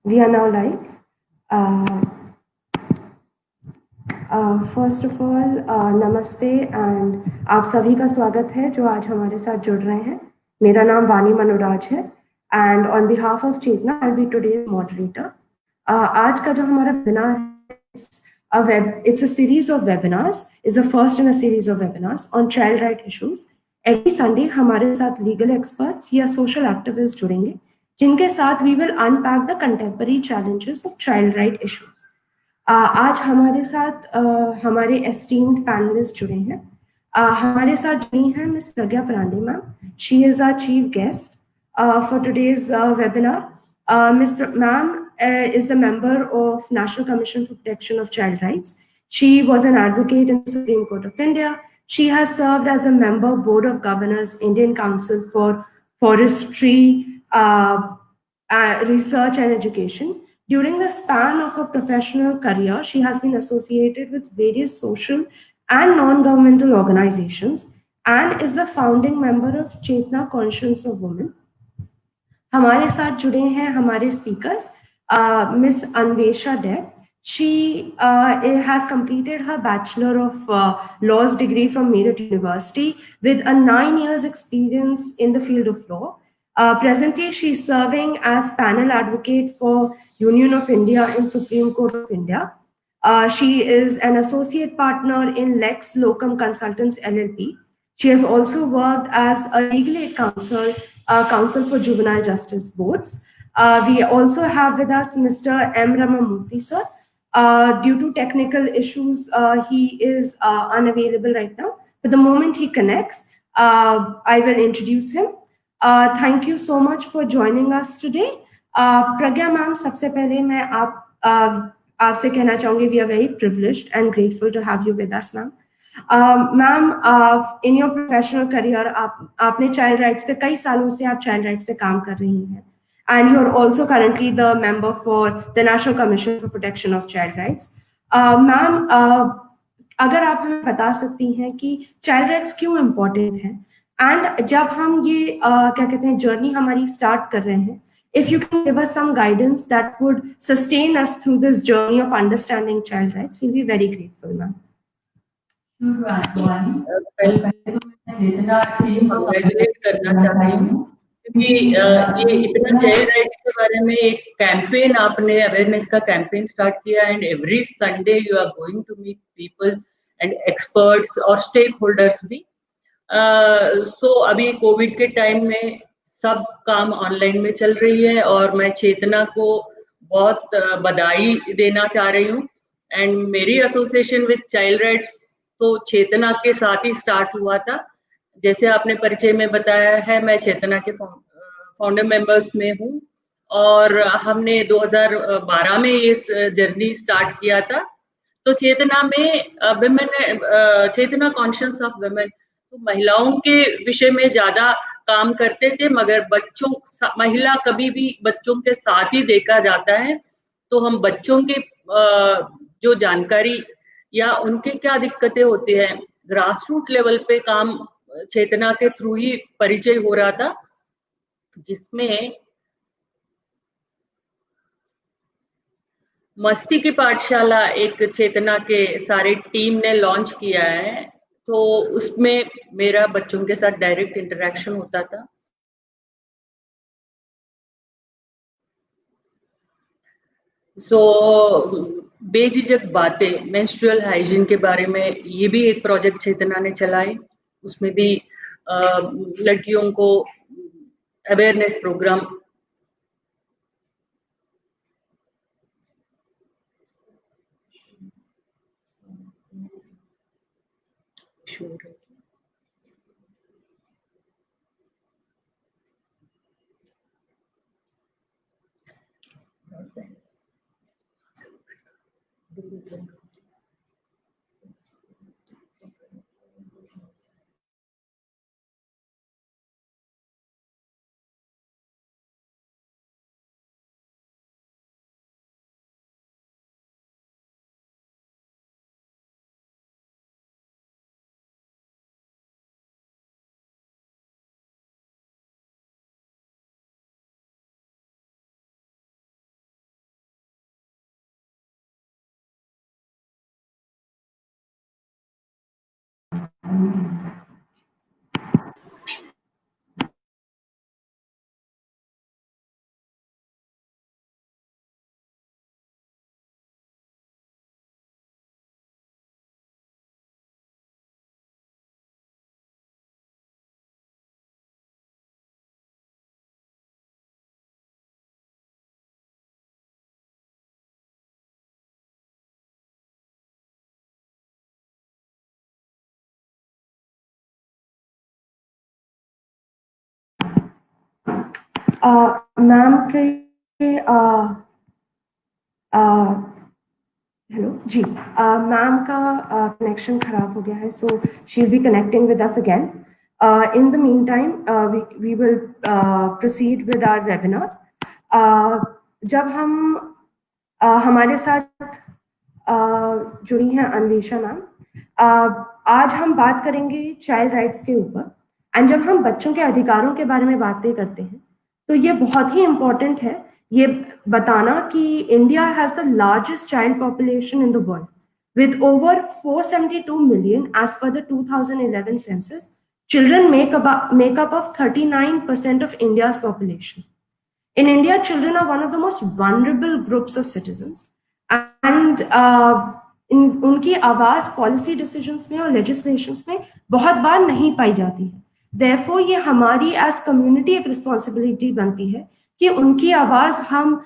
We are now live. First of all नमस्ते and आप सभी का स्वागत है जो आज हमारे साथ जुड़ रहे हैं. मेरा नाम वानी मनोराज है and on behalf of Chetna I be today's moderator. आज का जो हमारा वेबिनार है, it's a series of webinars, is the first in a series of webinars on child right issues. Every Sunday हमारे साथ legal experts या social activists जुड़ेंगे जिनके साथ we will unpack the contemporary challenges of child right issues. आज हमारे साथ हमारे एस्टीम्ड पैनलिस्ट जुड़े हैं. हमारे साथ जुड़ी हैं miss Pragya Pandey ma'am. She is our chief guest for today's webinar. Miss ma'am is the member of National Commission for Protection of Child Rights. She was an advocate in the Supreme Court of India. She has served as a member of Board of Governors, Indian Council for Forestry, Research and Education. During the span of her professional career, she has been associated with various social and non-governmental organizations and is the founding member of Chetna Conscience of Women. हमारे साथ जुड़े हैं हमारे speakers. Miss Anvesha Deb. She has completed her Bachelor of Laws degree from Meerut University with a 9 years experience in the field of law. Presently, she is serving as panel advocate for Union of India in Supreme Court of India. She is an associate partner in Lex Locum Consultants LLP. She has also worked as a legal aid counsel, counsel for juvenile justice boards. We also have with us Mr. M. Ramamurthy, sir. Due to technical issues, he is unavailable right now. But the moment he connects, I will introduce him. Thank you so much for joining us today. Pragya ma'am, सबसे पहले मैं आपसे कहना चाहूँगी, we are very privileged and grateful to have you with us, ma'am. Ma'am, in your professional career आपने child rights पे कई सालों से आप चाइल्ड राइट्स पे काम कर रही हैं and you are also currently the member for the National Commission for Protection of Child Rights. Ma'am, अगर आप हमें बता सकती हैं कि चाइल्ड राइट्स क्यों इम्पोर्टेंट हैं एंड जब हम ये क्या कहते हैं जर्नी हमारी स्टार्ट कर रहे हैं, if you can give us some guidance that would sustain us through this journey of understanding child rights, we'll be very grateful, ma'am. Congratulate करना चाहती हूँ क्योंकि ये इतना चाइल्ड राइट्स के बारे में एक कैंपेन आपने अवेयरनेस का कैंपेन स्टार्ट किया and every Sunday you are going to meet people and experts और स्टेक होल्डर्स भी. सो अभी कोविड के टाइम में सब काम ऑनलाइन में चल रही है और मैं चेतना को बहुत बधाई देना चाह रही हूँ. एंड मेरी एसोसिएशन विद चाइल्ड राइट्स तो चेतना के साथ ही स्टार्ट हुआ था. जैसे आपने परिचय में बताया है, मैं चेतना के फाउंडर मेंबर्स में हूँ और हमने 2012 में इस जर्नी स्टार्ट किया था. तो चेतना में women, Chetna conscious of women, तो महिलाओं के विषय में ज्यादा काम करते थे, मगर बच्चों, महिला कभी भी बच्चों के साथ ही देखा जाता है. तो हम बच्चों के जो जानकारी या उनके क्या दिक्कतें होती हैं, ग्रास रूट लेवल पे काम चेतना के थ्रू ही परिचय हो रहा था, जिसमें मस्ती की पाठशाला एक चेतना के सारे टीम ने लॉन्च किया है. तो उसमें मेरा बच्चों के साथ डायरेक्ट इंटरेक्शन होता था. सो बेझिझक बातें, मेंस्ट्रुअल हाइजीन के बारे में ये भी एक प्रोजेक्ट चेतना ने चलाए. उसमें भी लड़कियों को अवेयरनेस प्रोग्राम मैम के हेलो जी, मैम का कनेक्शन खराब हो गया है, so she will be connecting with us again. In the meantime, we will proceed with our webinar. जब हम हमारे साथ जुड़ी हैं अन्वेषा मैम. आज हम बात करेंगे चाइल्ड राइट्स के ऊपर. एंड जब हम बच्चों के अधिकारों के बारे में बातें करते हैं तो ये बहुत ही इम्पोर्टेंट है ये बताना कि India has the largest child population in the world with over 472 million as per the 2011 census. Children make up of 39% of India's population. In India, children are one of the most vulnerable groups of citizens, and उनकी आवाज policy decisions में और legislations में बहुत बार नहीं पाई जाती है. Therefore, ये हमारी एज कम्युनिटी एक रिस्पॉन्सिबिलिटी बनती है कि उनकी आवाज हम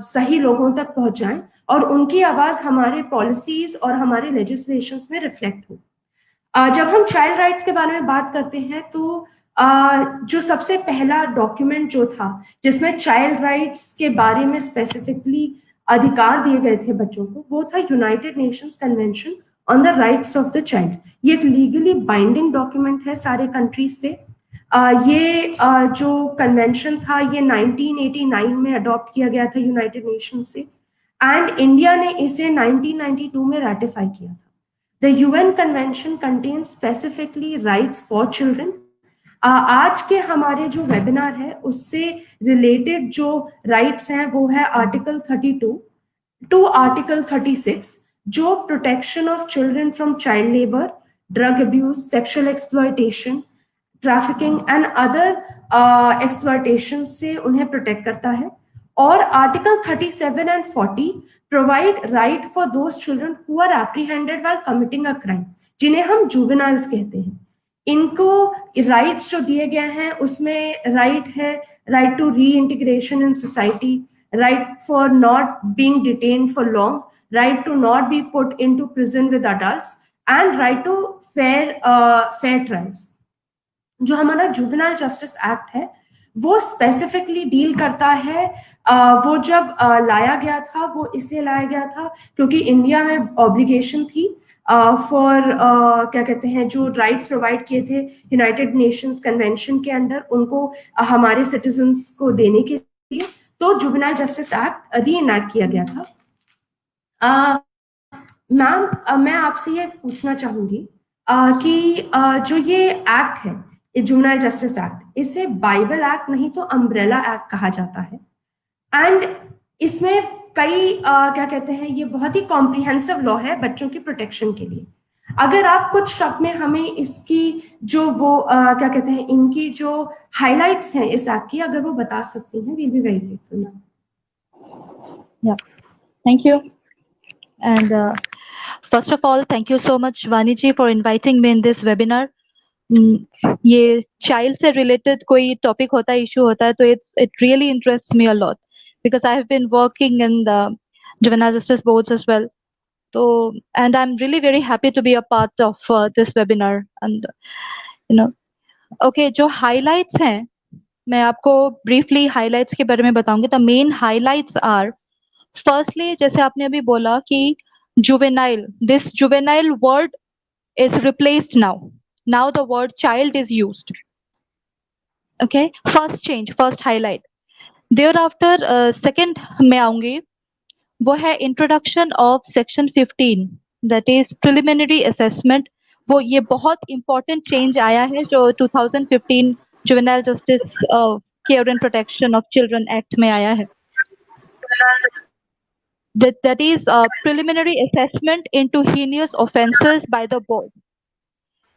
सही लोगों तक पहुंचाएं और उनकी आवाज हमारे पॉलिसीज और हमारे लेजिस्लेशंस में रिफ्लेक्ट हो. जब हम चाइल्ड राइट्स के बारे में बात करते हैं तो जो सबसे पहला डॉक्यूमेंट जो था जिसमें चाइल्ड राइट्स के बारे में स्पेसिफिकली अधिकार दिए गए थे बच्चों को, वो था United Nations convention on the rights of the child. ये एक लीगली बाइंडिंग डॉक्यूमेंट है सारे कंट्रीज पे. ये जो कन्वेंशन था ये 1989 में अडॉप्ट किया गया था यूनाइटेड नेशन से, एंड इंडिया ने इसे 1992 में रैटिफाई किया था. The UN Convention contains specifically rights for children. आज के हमारे जो वेबिनार है उससे रिलेटेड जो राइट्स हैं वो है आर्टिकल 32 टू आर्टिकल 36, जो protection of children from child labour, drug abuse, sexual exploitation, trafficking and other exploitation से उन्हें प्रोटेक्ट करता है. और article 37 and 40 provide right for those children who are apprehended while committing a crime, जिन्हें हम juveniles कहते हैं. इनको राइट्स जो दिए गए हैं उसमें राइट है right to reintegration in society, right for not being detained for long, right to not be put into prison with adults, and right to fair trials. जो हमारा जुवेनाइल जस्टिस एक्ट है वो specifically deal करता है. वो जब लाया गया था वो इसलिए लाया गया था क्योंकि इंडिया में ऑब्लिगेशन थी फॉर क्या कहते हैं जो राइट्स प्रोवाइड किए थे यूनाइटेड नेशंस कन्वेंशन के अंडर उनको हमारे सिटीजन्स को देने के लिए. तो जुवेनाइल जस्टिस एक्ट री इनैक्ट किया गया था. मैम मैं आपसे ये पूछना चाहूंगी कि जो ये एक्ट है जुवेनाइल जस्टिस एक्ट, इसे बाइबल एक्ट नहीं तो अम्ब्रेला एक्ट कहा जाता है. एंड इसमें कई क्या कहते हैं ये बहुत ही कॉम्प्रिहेंसिव लॉ है बच्चों की प्रोटेक्शन के लिए. अगर आप कुछ शब्द में हमें इसकी जो वो क्या कहते हैं इनकी जो हाइलाइट्स हैं इस एक्ट की अगर वो बता सकती हैं, we will be very grateful. Yeah, thank you. And first of all, thank you so much, Vani ji, for inviting me in this webinar. ये child से related कोई topic होता है, issue होता है, तो it really interests me a lot because I have been working in the juvenile justice boards as well. So, and I'm really very happy to be a part of this webinar. And you know, okay, जो highlights हैं, मैं आपको briefly highlights के बारे में बताऊंगी. The main highlights are, firstly, जैसे आपने अभी बोला कि juvenile, this juvenile word is replaced now. Now the word child is used. Okay, first change, first highlight. Thereafter, second मैं आऊंगी, वो है introduction of section 15, that is preliminary assessment. वो ये बहुत important change आया है जो 2015 juvenile justice care and protection of children act में आया है. That is preliminary assessment into heinous offences by the board.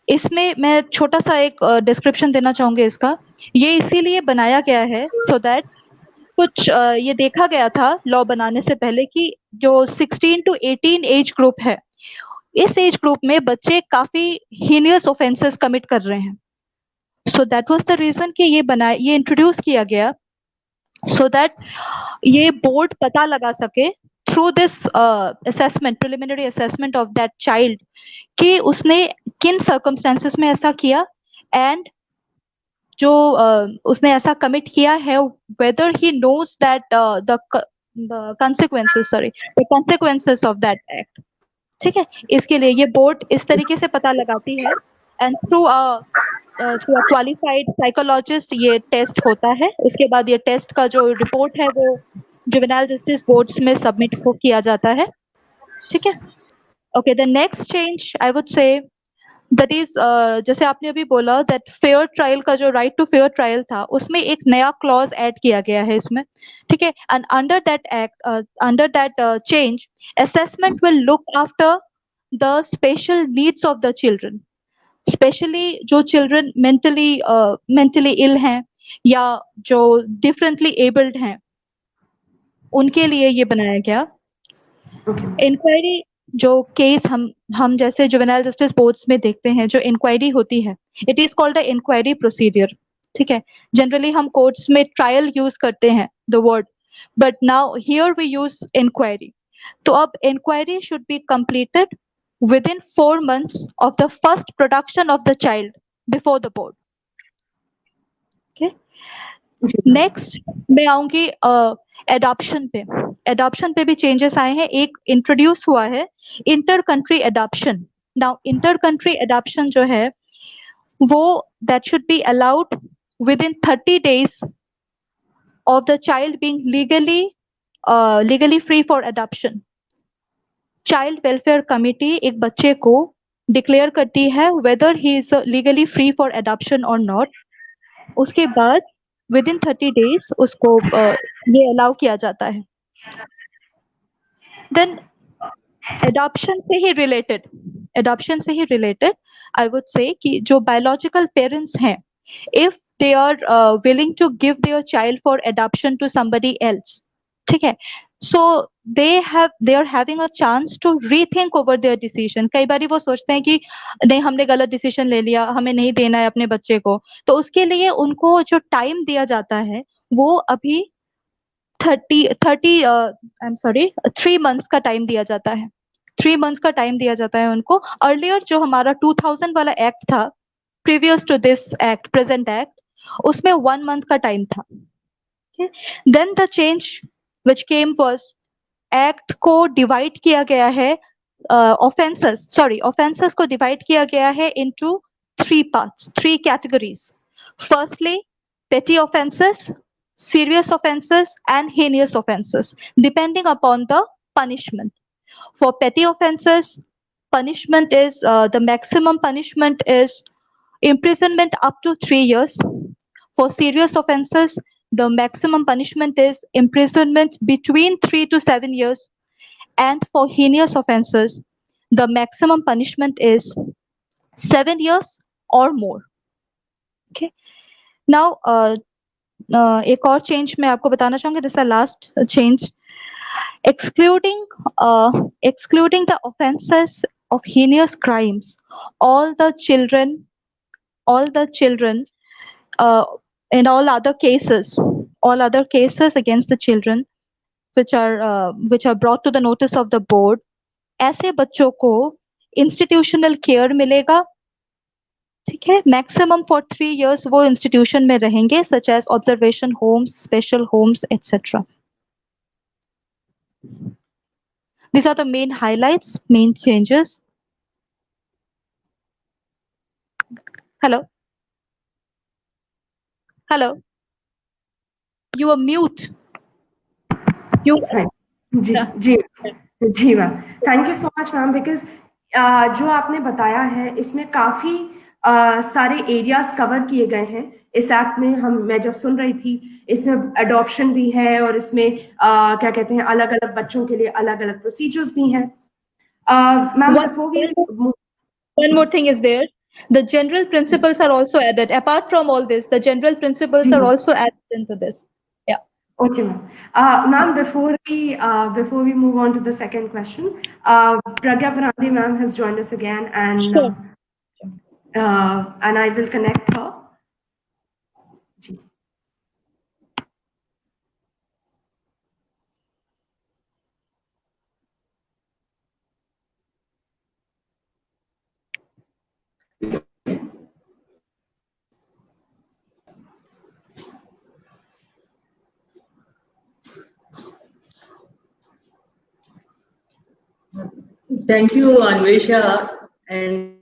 इसमें मैं छोटा सा एक डिस्क्रिप्शन देना चाहूंगी इसका। ये इसीलिए बनाया गया है सो दैट कुछ ये देखा गया था लॉ बनाने से पहले कि जो 16 to 18 एज ग्रुप है, इस एज ग्रुप में बच्चे काफी हीनियस ऑफेंसेस कमिट कर रहे हैं। So that was the reason कि ये इंट्रोड्यूस किया गया सो दैट ये बोर्ड पता लगा सके through this assessment, preliminary assessment of that child, कि उसने किन सर्कमस्टेंसेस में ऐसा किया एंड जो उसने ऐसा कमिट किया है, whether he knows that the consequences of that act. ठीक है, इसके लिए ये बोर्ड इस तरीके से पता लगाती है एंड थ्रू क्वालिफाइड साइकोलॉजिस्ट ये टेस्ट होता है। उसके बाद ये टेस्ट का जो रिपोर्ट है वो जुवेनाइल जस्टिस बोर्ड्स में सबमिट किया जाता है। ठीक है, okay. The next change I would say that is, जैसे आपने अभी बोला दैट फेयर ट्रायल का जो राइट टू फेयर ट्रायल था, उसमें एक नया क्लॉज ऐड किया गया है इसमें। ठीक है, and under that act, under that change, assessment will look after the special needs of the children, specially जो चिल्ड्रन मेंटली इल हैं या जो डिफरेंटली एबल्ड हैं, उनके लिए ये बनाया गया। इंक्वायरी जो केस हम जैसे जुवेनाइल जस्टिस बोर्ड्स में देखते हैं, जो इंक्वायरी होती है, it is called a inquiry procedure. ठीक है, जनरली हम कोर्ट्स में ट्रायल यूज करते हैं the word, but now here we use inquiry. तो अब inquiry should be completed within 4 months of the first production of the child before the board. Okay. Next मैं आऊंगी एडॉप्शन पे। Adoption पे भी चेंजेस आए हैं। एक इंट्रोड्यूस हुआ है inter country adoption. Now inter country adoption जो है वो that should be allowed with in 30 days of the child being legally free for adoption. Child welfare committee एक बच्चे को डिक्लेयर करती है whether he is legally free for adoption और not. उसके बाद विद इन 30 days उसको ये अलाउ किया जाता है। देन एडॉप्शन से ही रिलेटेड आई वुड से कि जो बायोलॉजिकल पेरेंट्स हैं, if they are willing to give their child for adoption to somebody else, ठीक है, सो they are having a chance to rethink over their decision. कई बारी वो सोचते हैं कि नहीं, हमने गलत डिसीजन ले लिया, हमें नहीं देना है अपने बच्चे को, तो उसके लिए उनको जो टाइम दिया जाता है वो अभी 3 months का टाइम दिया जाता है। 3 months का टाइम दिया जाता है उनको। अर्लियर जो हमारा 2000 वाला एक्ट था, previous to this act, present act, उसमें 1 month का टाइम था। Then the change which came was act को डिवाइड किया गया है, ऑफेंसेस को डिवाइड किया गया है into 3 parts, 3 categories. Firstly, petty offenses, serious offenses and heinous offenses, depending upon the punishment. For petty offenses, punishment is the maximum punishment is imprisonment up to 3 years. For serious offenses, the maximum punishment is imprisonment between 3 to 7 years. And for heinous offenses, the maximum punishment is 7 years or more. Okay. Now, एक और change मैं आपको बताना चाहूंगी, this is the last change. excluding the offenses of heinous crimes, all the children in all other cases against the children which are brought to the notice of the board, ऐसे बच्चों को institutional care मिलेगा। ठीक है, maximum for 3 years वो institution में रहेंगे, such as observation homes, special homes, et cetera. These are the main highlights, main changes. Hello, you are mute. जी ma'am, thank you so much ma'am, because जो आपने बताया है इसमें काफी सारे एरियाज कवर किए गए हैं इस एक्ट में। मैं जब सुन रही थी, इसमें अडॉप्शन भी है और इसमें क्या कहते हैं, अलग अलग बच्चों के लिए अलग अलग प्रोसीजर्स भी हैं। Ma'am, one more thing is there, The general principles are also added. Apart from all this, the general principles are also added into this. Yeah. Okay, ma'am. Ma'am, before we move on to the second question, Pragya Parandi ma'am has joined us again, Sure. and I will connect her. जी. Thank you, Anvesha, and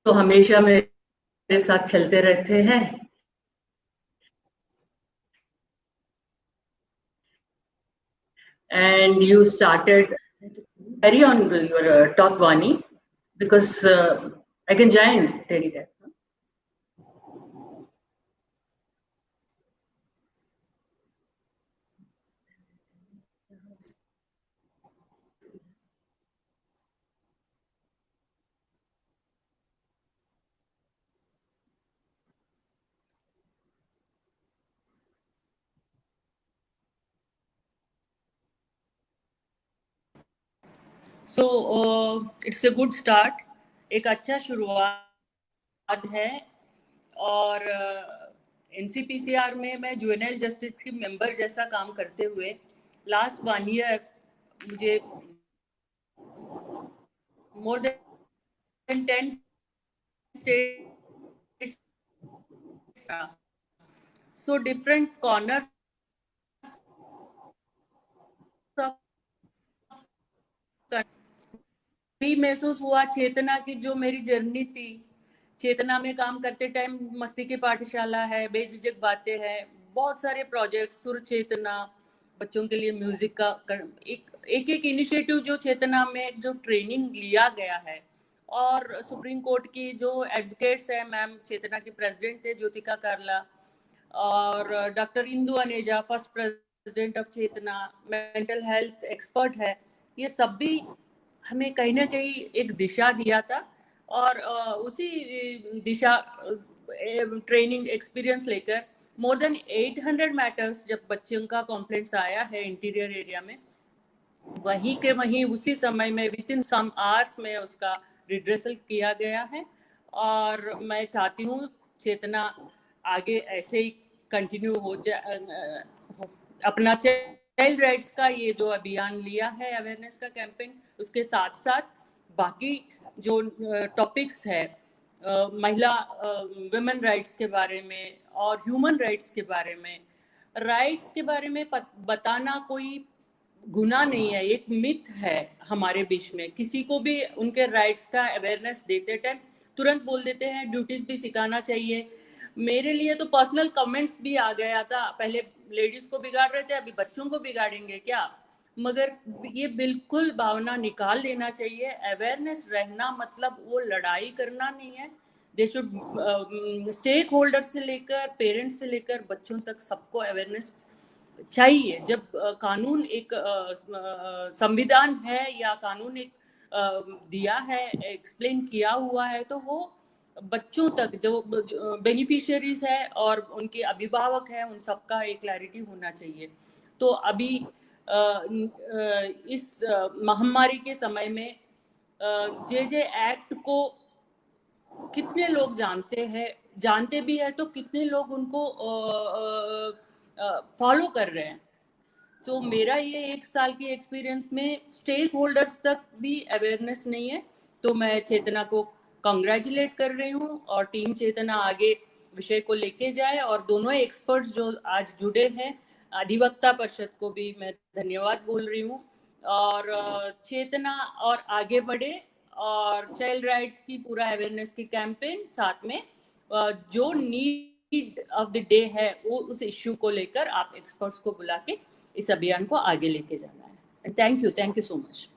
तो हमेशा मेरे साथ चलते रहते हैं. And you started, carry on your talk, Vani, because I can join Terry there. So it's a good start. एक अच्छा शुरुआत है. और NCPCR में मैं जुवेनाइल जस्टिस की मेंबर जैसा काम करते हुए लास्ट 1 ईयर मुझे more than 10 states, so different corners भी महसूस हुआ. चेतना की जो मेरी जर्नी थी, चेतना में काम करते टाइम मस्ती की पाठशाला है, बेझिझक बातें हैं, बहुत सारे प्रोजेक्ट, सुर चेतना, बच्चों के लिए म्यूजिक का एक इनिशिएटिव जो चेतना में जो ट्रेनिंग लिया गया है. और सुप्रीम कोर्ट की जो एडवोकेट्स है, मैम चेतना की प्रेसिडेंट थे ज्योतिका कार्ला, और doctor Indu Aneja first president of Chetna, mental health expert है, ये सब भी हमें कहीं ना कहीं एक दिशा दिया था. और उसी दिशा ट्रेनिंग एक्सपीरियंस लेकर मोर देन 800 मैटर्स जब बच्चों का कॉम्प्लेंट्स आया है इंटीरियर एरिया में, वहीं के वहीं उसी समय में विद इन सम आवर्स में उसका रिड्रेसल किया गया है. और मैं चाहती हूँ चेतना आगे ऐसे ही कंटिन्यू हो जाए. अपना चाइल्ड राइट्स का ये जो अभियान लिया है, अवेयरनेस का कैंपेन, उसके साथ साथ बाकी जो टॉपिक्स है, महिला वुमेन राइट्स के बारे में और ह्यूमन राइट्स के बारे में, राइट्स के बारे में बताना कोई गुनाह नहीं है. एक मिथ है हमारे बीच में, किसी को भी उनके राइट्स का अवेयरनेस देते टाइम तुरंत बोल देते हैं ड्यूटीज भी सिखाना चाहिए. मेरे लिए तो पर्सनल कमेंट्स भी आ गया था, पहले लेडीज को बिगाड़ रहे थे, अभी बच्चों को बिगाड़ेंगे क्या. मगर ये बिल्कुल भावना निकाल देना चाहिए. अवेयरनेस रहना मतलब वो लड़ाई करना नहीं है. दे शुड स्टेक होल्डर से लेकर पेरेंट्स से लेकर बच्चों तक सबको अवेयरनेस चाहिए. जब कानून एक संविधान है या कानून एक दिया है, एक्सप्लेन किया हुआ है, तो वो बच्चों तक जो बेनिफिशियरीज है और उनके अभिभावक हैं, उन सबका एक क्लैरिटी होना चाहिए. तो अभी इस महामारी के समय में जे एक्ट को कितने लोग जानते भी है, तो कितने लोग उनको फॉलो कर रहे हैं. तो मेरा ये 1 साल की एक्सपीरियंस में स्टेक होल्डर्स तक भी अवेयरनेस नहीं है. तो मैं चेतना को कांग्रेचुलेट कर रही हूँ और टीम चेतना आगे विषय को लेके जाए. और दोनों एक्सपर्ट्स जो आज जुड़े हैं, अधिवक्ता परिषद को भी मैं धन्यवाद बोल रही हूँ. और चेतना और आगे बढ़े और चाइल्ड राइट्स की पूरा अवेयरनेस की कैंपेन, साथ में जो नीड ऑफ द डे है वो उस इश्यू को लेकर आप एक्सपर्ट्स को बुला के इस अभियान को आगे लेके जाना है। Thank you so much.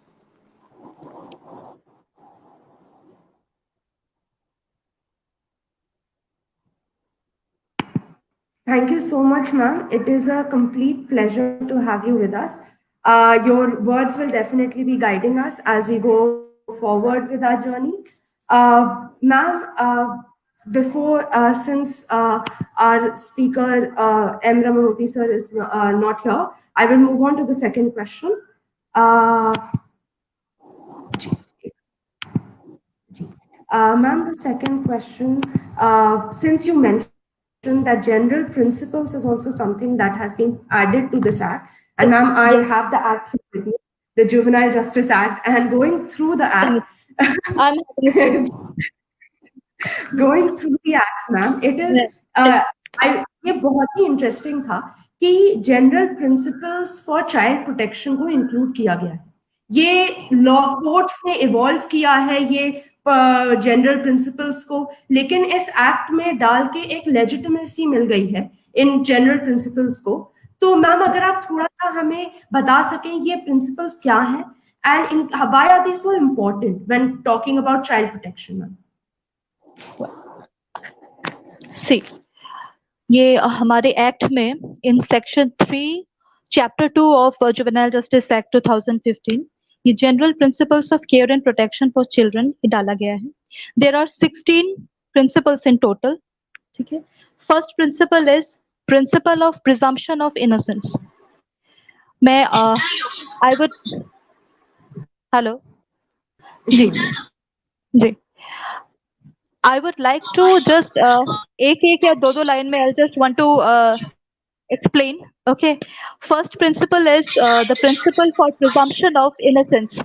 Thank you so much, ma'am. It is a complete pleasure to have you with us. Your words will definitely be guiding us as we go forward with our journey. Ma'am, since our speaker, M. Ramanoti sir, is not here, I will move on to the second question. Ma'am, the second question, since you mentioned that general principles is also something that has been added to this act, and ma'am, I have the act here with me, the Juvenile Justice Act, and going through the act, going through the act, ma'am, it is, ये बहुत ही interesting था कि general principles for child protection को include किया गया है। ये law courts ने इवॉल्व किया है ये जनरल प्रिंसिपल्स को, लेकिन इस एक्ट में डाल के एक लेजिटिमेसी मिल गई है इन जनरल प्रिंसिपल्स को। तो मैम, अगर आप थोड़ा सा हमें बता सकें ये प्रिंसिपल्स क्या हैं and why are they so important when talking about child protection, ma'am? See, ये हमारे एक्ट में in section 3 chapter 2 of juvenile justice act 2015 ये general principles of care and protection for children डाला गया है। There are 16 principles in total, ठीक है। First principle is principle of presumption of innocence. मैं आई वुड हेलो जी जी I would like to just एक या दो लाइन में I'll just want to explain. Okay, first principle is the principle for presumption of innocence.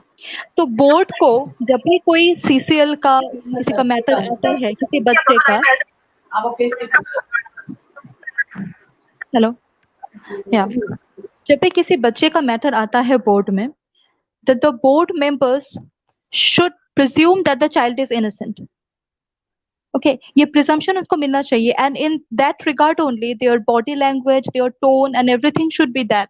तो board को जब भी कोई CCL का किसी का मैटर आता है किसी बच्चे का, हेलो या जब भी किसी बच्चे का मैटर आता है बोर्ड में, the board members should presume that the child is innocent. Okay, ये presumption उसको मिलना चाहिए, and in that regard only their body language, their tone and everything should be that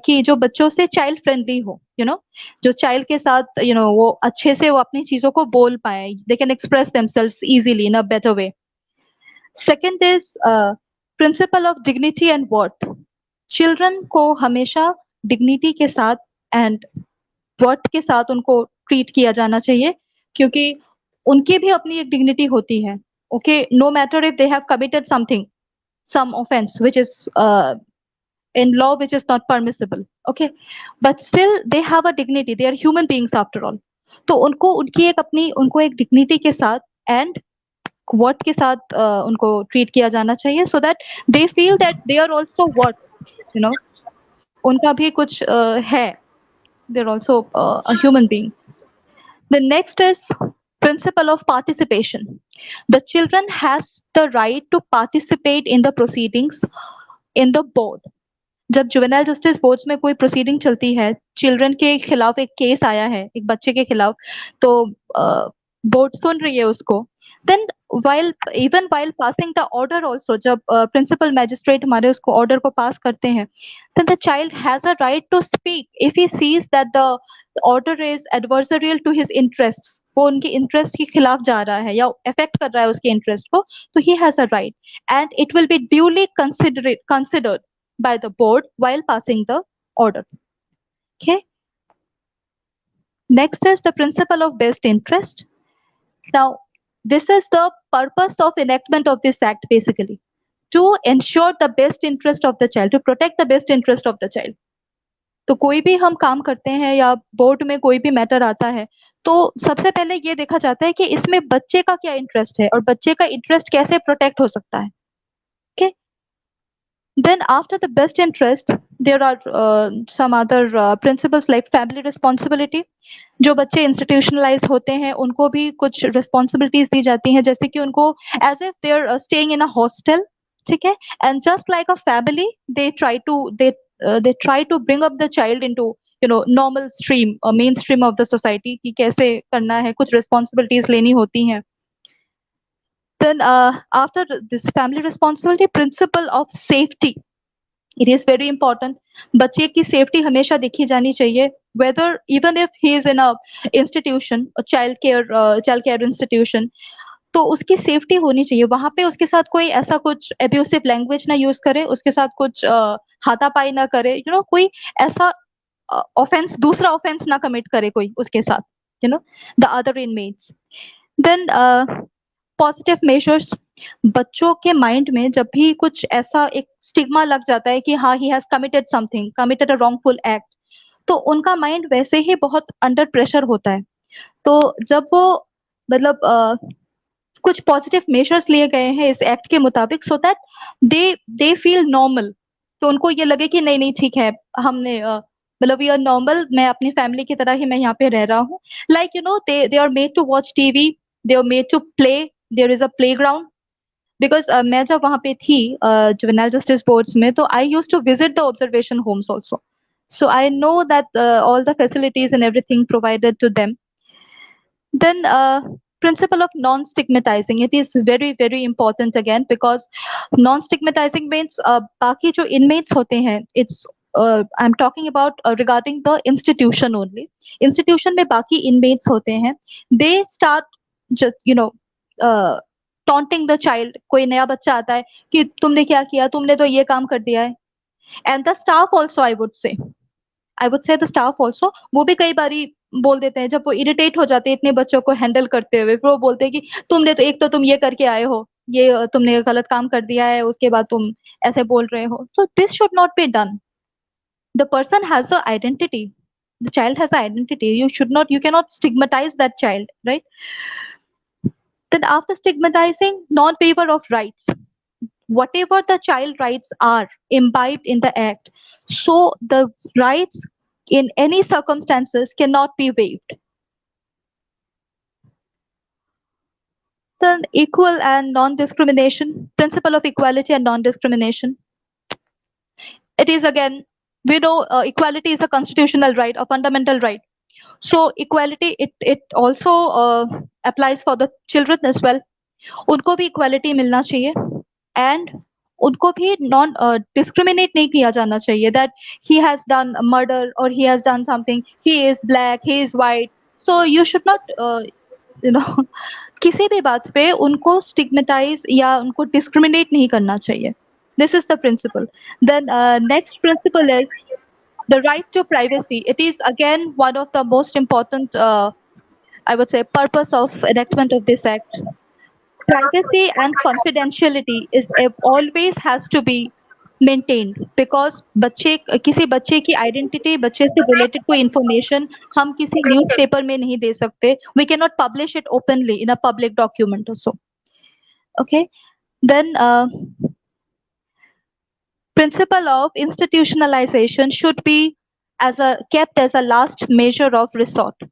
कि जो बच्चों से child friendly हो, you know, जो child के साथ you know वो अच्छे से वो अपनी चीजों को बोल पाए, they can express themselves easily in a better way. Second is principle of dignity and worth. Children को हमेशा dignity के साथ and worth के साथ उनको treat किया जाना चाहिए, क्योंकि उनकी भी अपनी एक डिग्निटी होती है। Okay, no matter if they have committed something, some offense which is in law which is not permissible, okay, but still they have a dignity, they are human beings after all. तो उनको उनकी एक अपनी उनको एक dignity के साथ and worth के साथ उनको ट्रीट किया जाना चाहिए, so that they feel that they are also what, you know, उनका भी कुछ है, they are also a human being. The next is principle of participation. The children has the right to participate in the proceedings in the board. जब juvenile justice boards में कोई proceeding चलती है, children के खिलाफ एक केस आया है एक बच्चे के खिलाफ, तो बोर्ड सुन रही है उसको, then even while passing the order also, जब प्रिंसिपल मैजिस्ट्रेट हमारे उसको ऑर्डर को पास करते हैं, then the child has a right to speak if he sees that the order is adversarial to his interests, वो उनके इंटरेस्ट के खिलाफ जा रहा है या अफेक्ट कर रहा है उसके इंटरेस्ट को, तो he has a right and it will be duly considered by the board while passing the order. Okay, next is the principle of best interest. Now this is the purpose of enactment of this act, basically to ensure the best interest of the child, to protect the best interest of the child. तो कोई भी हम काम करते हैं या board में कोई भी मैटर आता है, तो सबसे पहले ये देखा जाता है कि इसमें बच्चे का क्या इंटरेस्ट है और बच्चे का इंटरेस्ट कैसे प्रोटेक्ट हो सकता है। okay, then after the best interest there are some other principles like family responsibility. जो बच्चे इंस्टीट्यूशनलाइज होते हैं उनको भी कुछ रिस्पॉन्सिबिलिटीज दी जाती हैं, जैसे कि उनको as if they are staying in a hostel, ठीक है, and just like a family they try to bring up the child into you know normal stream mainstream of the society कि कैसे करना है, कुछ रिस्पॉन्सिबिलिटीज लेनी होती हैं। Then after this family responsibility, principle of safety. It is very important. बच्चे की सेफ्टी हमेशा देखी जानी चाहिए, whether even if he is in a institution, child care institution, तो उसकी सेफ्टी होनी चाहिए। वहां पे उसके साथ कोई ऐसा कुछ एब्यूसिव लैंग्वेज ना यूज करे, उसके साथ कुछ हाथापाई ना करे, कोई ऐसा ऑफेंस, दूसरा ऑफेंस ना कमिट करे कोई उसके साथ, the other inmates. Then positive measures. बच्चों के माइंड में जब भी कुछ ऐसा एक स्टिग्मा लग जाता है कि हाँ, he has committed something, committed a wrongful act, तो उनका माइंड वैसे ही बहुत अंडर प्रेशर होता है। तो जब वो मतलब कुछ पॉजिटिव मेजर्स लिए गए हैं इस एक्ट के मुताबिक, so that they feel normal, तो उनको ये लगे कि नहीं नहीं ठीक है, हमने मतलब वी आर नॉर्मल, मैं अपनी फैमिली की तरह ही मैं यहाँ पे रह रहा हूँ। Like they are made to watch TV, they are made to play, there is a playground. Because मैं जब वहाँ पे थी जुवेनाइल जस्टिस बोर्ड्स में, तो I use to visit the observation homes also, so I know that all the facilities and everything provided to them. Then principle of non-stigmatizing, it is very very important again, because non-stigmatizing means बाकी जो inmates होते हैं, it's I'm talking about regarding the institution only. Institution में बाकी inmates होते हैं, they start just taunting the child. कोई नया बच्चा आता है कि तुमने क्या किया, तुमने तो ये काम कर दिया है। And the staff also, I would say the staff also, वो भी कई बारी बोल देते हैं, जब वो इरिटेट हो जाते हैं इतने बच्चों को हैंडल करते हुए, फिर वो बोलते हैं कि तुमने तो एक तो तुम ये करके आए हो, ये तुमने गलत काम कर दिया है, उसके बाद तुम ऐसे बोल रहे हो। तो this should not be done. The person has the identity, the child has an identity, you cannot stigmatize that child, right? Then after stigmatizing, non-waiver of rights, whatever the child rights are imbibed in the act, so the rights in any circumstances cannot be waived. Then equal and non-discrimination, principle of equality and non-discrimination. It is again, we know equality is a constitutional right, a fundamental right. So equality, it also applies for the children as well. उनको भी equality मिलना चाहिए, and उनको भी non discriminate नहीं किया जाना चाहिए, that he has done murder or he has done something, he is black, he is white, so you should not किसी भी बात पे उनको स्टिग्मेटाइज या उनको डिस्क्रिमिनेट नहीं करना चाहिए। This is the principle. Then next principle is the right to privacy. It is again one of the most important, I would say, purpose of enactment of this act. Privacy and confidentiality is always has to be maintained, because किसी बच्चे की identity, बच्चे से related कोई information हम किसी newspaper में नहीं दे सकते। We cannot publish it openly in a public document also. Okay, then principle of institutionalization should be kept as a last measure of resort.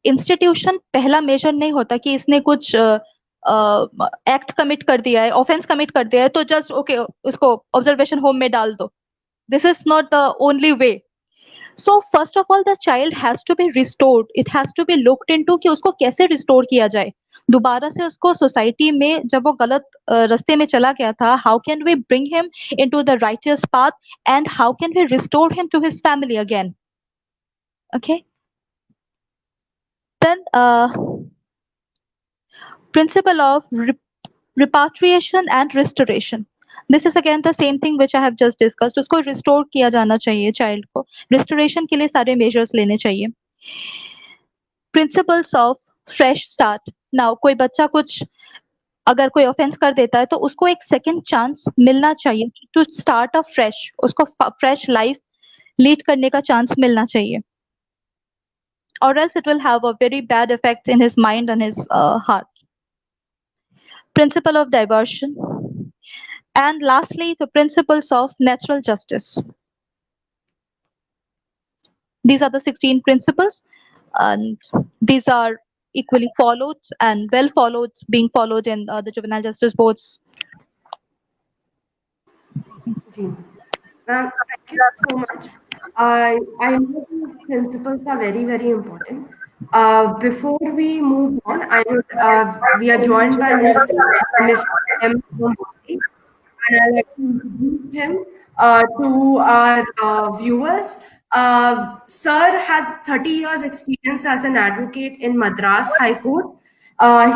Institution पहला मेजर नहीं होता कि इसने कुछ एक्ट कमिट कर दिया है, ऑफेंस कमिट कर दिया है, तो जस्ट ओके उसको ऑब्जर्वेशन होम में डाल दो। This is not the only way. So first of all the child has to be restored, it has to be looked into कि उसको कैसे रिस्टोर किया जाए दोबारा से उसको सोसाइटी में, जब वो गलत रास्ते में चला गया था, how can we bring him into the righteous path and how can we restore him to his family again. Okay, then principle of repatriation and restoration. This is again the same thing which I have just discussed. उसको restore किया जाना चाहिए child को, restoration के लिए सारे measures लेने चाहिए। Principles of fresh start. Now कोई बच्चा कुछ अगर कोई offense कर देता है तो उसको एक second chance मिलना चाहिए to start a fresh, उसको fresh life lead करने का chance मिलना चाहिए, or else it will have a very bad effect in his mind and his heart. Principle of diversion. And lastly, the principles of natural justice. These are the 16 principles, and these are equally followed and well followed, being followed in the juvenile justice boards. Ma'am, thank you so much. I know these principles are very, very important. Before we move on, we are joined by Miss M. Mumbai, and I'd like to introduce him to our viewers. Sir has 30 years experience as an advocate in Madras High Court.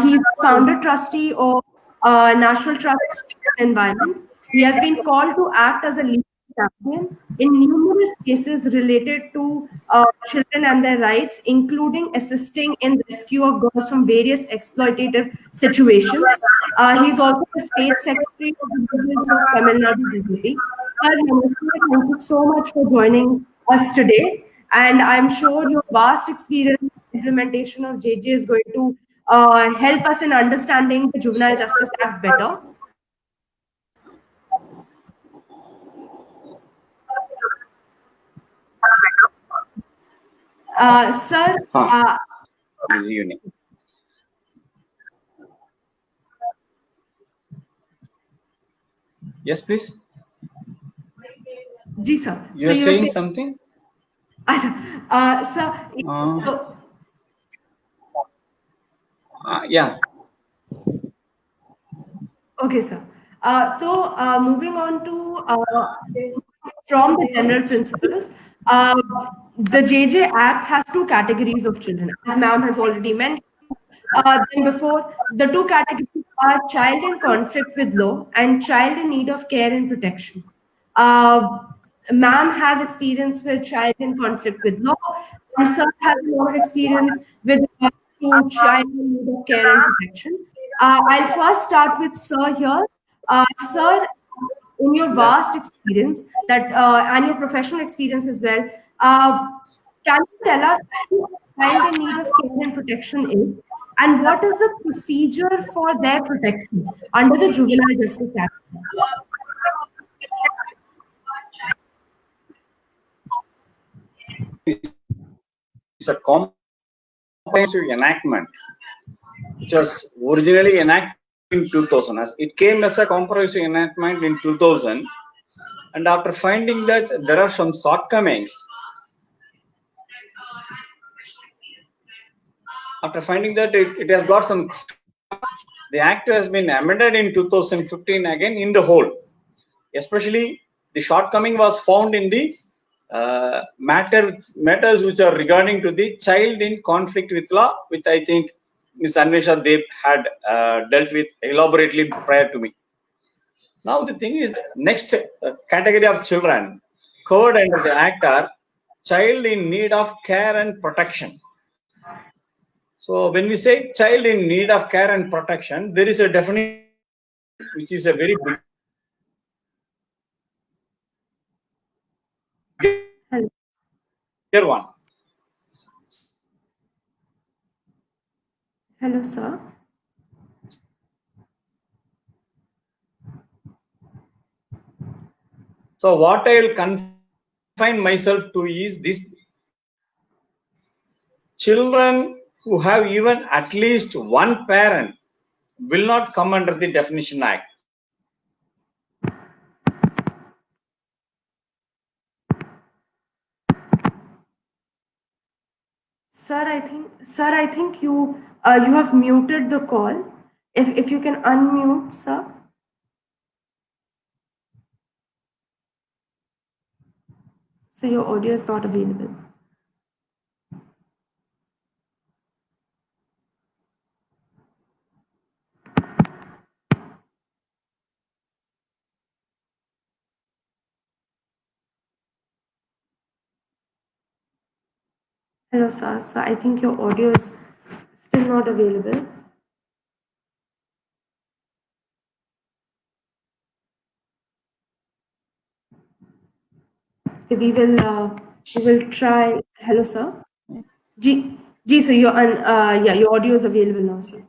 He's founder trustee of National Trust for Environment. He has been called to act as a legal champion in numerous cases related to children and their rights, including assisting in rescue of girls from various exploitative situations. He's also the state secretary of the Division of Tamil Nadu BJP. Sir, namaste. Thank you so much for joining us today. And I'm sure your vast experience in implementation of JJ is going to help us in understanding the Juvenile Justice Act better. Sir, Busy unit. Yes, please. Ji, sir. You're So saying something? Sir, Yeah. okay, sir. Moving on to from the general principles, the JJ Act has two categories of children, as ma'am has already mentioned. Then before, the two categories are child in conflict with law and child in need of care and protection. Ma'am has experience with child in conflict with law, and sir has a lot of experience with regard to child in need of care and protection. I'll first start with sir here. Sir, in your vast experience that and your professional experience as well, can you tell us who a child in need of care and protection is, and what is the procedure for their protection under the Juvenile Justice Act? It's a comprehensive enactment, which was originally enacted in 2000. It came as a comprehensive enactment in 2000, and after finding that there are some shortcomings, after finding that it has got some, the act has been amended in 2015 again in the whole. Especially the shortcoming was found in the matters which are regarding to the child in conflict with law, which I think Ms. Anvesha Deb had dealt with elaborately prior to me. Now the thing is, next category of children covered under the act are child in need of care and protection. So when we say child in need of care and protection, there is a definition which is a very big one. Hello, sir. So what I will confine myself to is this: children who have even at least one parent will not come under the Definition Act. Sir, I think you you have muted the call. If you can unmute, sir. So your audio is not available. Hello, sir. So I think your audio is still not available. Okay, we will try. Hello, sir. Ji, sir, yeah, your audio is available now, sir.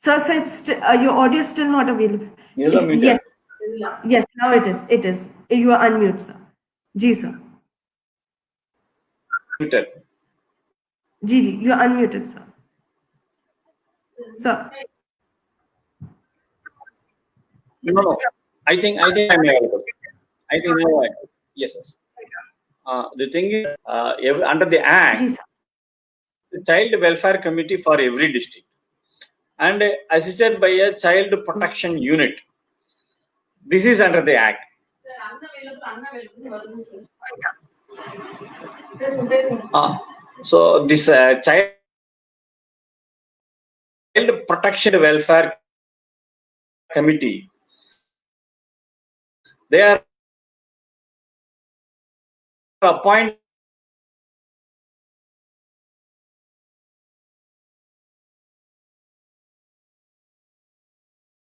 Sir, it's your audio is still not available. Yes, now it is. It is. You are unmute, sir. Ji, sir. Muted. Ji, you are unmuted, sir. Sir. No. I think I'm available. I think now yes. the thing is, under the Act, जी sir. the Child Welfare Committee for every district, and assisted by a Child Protection Unit. This is under the Act. So this Child Protection Welfare Committee, they are appointed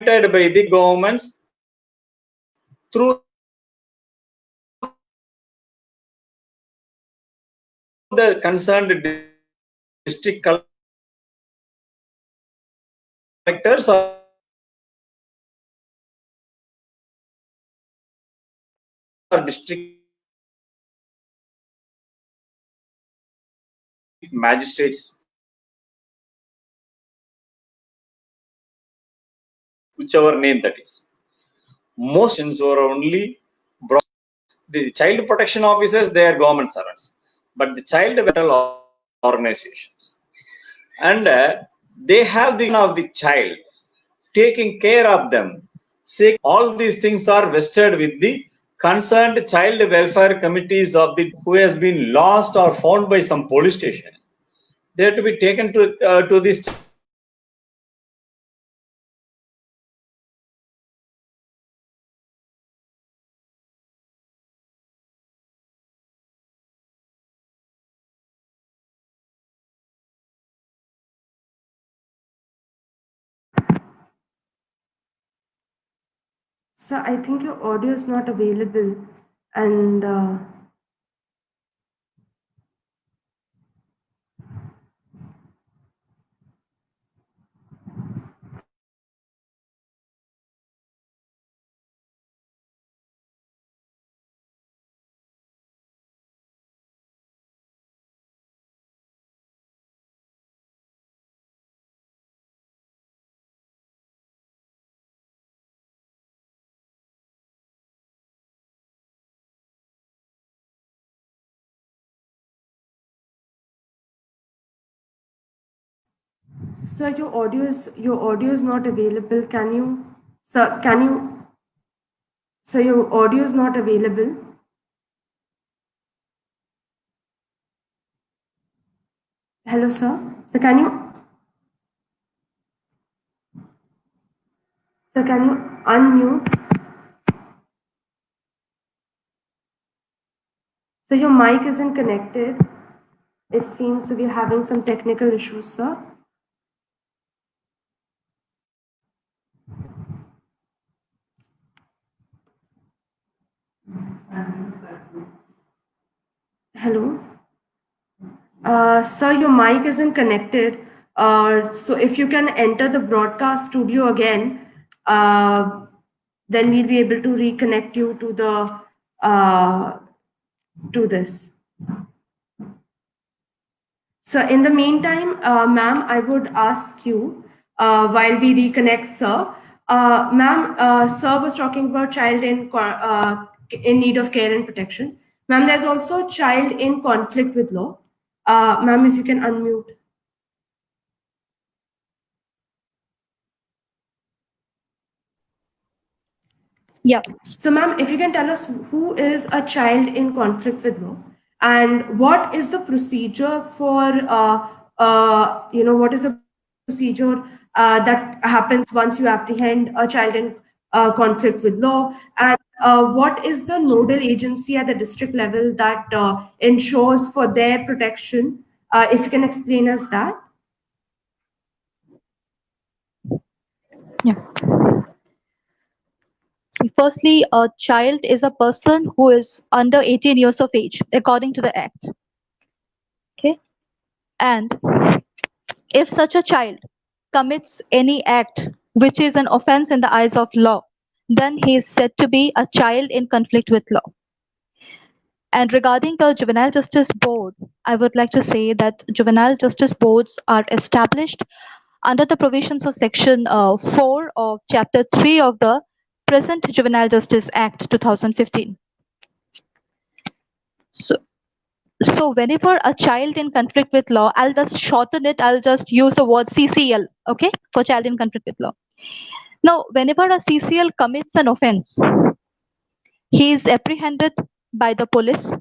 by the governments through the concerned district collectors or district magistrates, whichever name that is. Most were only brought. The child protection officers, they are government servants, but the child welfare organizations, and they have the of the child, taking care of them. Say all these things are vested with the concerned child welfare committees of the who has been lost or found by some police station. They have to be taken to this. Sir, I think your audio is not available, and sir, your audio is not available. Can you, sir? Can you, sir? Your audio is not available. Hello, sir. Sir, can you, sir? Can you unmute? So your mic isn't connected. It seems to be having some technical issues, sir. Hello. Sir, your mic isn't connected. So if you can enter the broadcast studio again, then we'll be able to reconnect you to the to this. So in the meantime, ma'am, I would ask you while we reconnect, sir. Ma'am, sir was talking about child in need of care and protection. Ma'am, there's also child in conflict with law. Ma'am, if you can unmute. Yeah. So, ma'am, if you can tell us who is a child in conflict with law, and what is the procedure for, what is the procedure that happens once you apprehend a child in conflict with law, and what is the nodal agency at the district level that ensures for their protection? If you can explain us that. Yeah. Firstly, a child is a person who is under 18 years of age, according to the Act. Okay. And if such a child commits any act which is an offense in the eyes of law, then he is said to be a child in conflict with law. And regarding the Juvenile Justice Board, I would like to say that juvenile justice boards are established under the provisions of Section 4 of Chapter 3 of the present Juvenile Justice Act 2015. So, so whenever a child in conflict with law, I'll just shorten it. I'll just use the word CCL, okay, for child in conflict with law. Now, whenever a CCL commits an offense, he is apprehended by the police,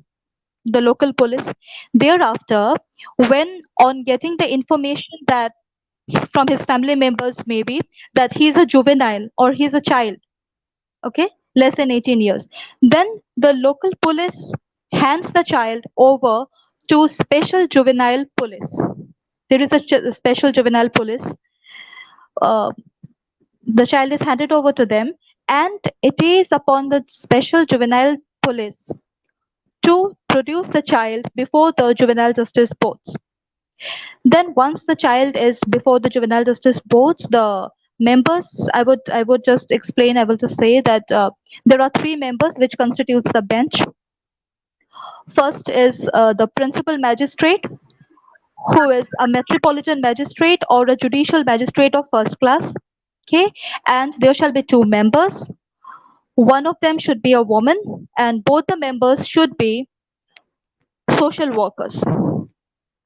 the local police. Thereafter, when on getting the information that from his family members maybe that he's a juvenile or he's a child, okay, less than 18 years, then the local police hands the child over to special juvenile police. There is a special juvenile police. Uh, the child is handed over to them, and it is upon the special juvenile police to produce the child before the juvenile justice boards. Then once the child is before the juvenile justice boards, the members, I would just explain, I will just say that there are 3 members which constitutes the bench. First is the principal magistrate, who is a metropolitan magistrate or a judicial magistrate of first class. Okay, and there shall be 2 members. One of them should be a woman, and both the members should be social workers.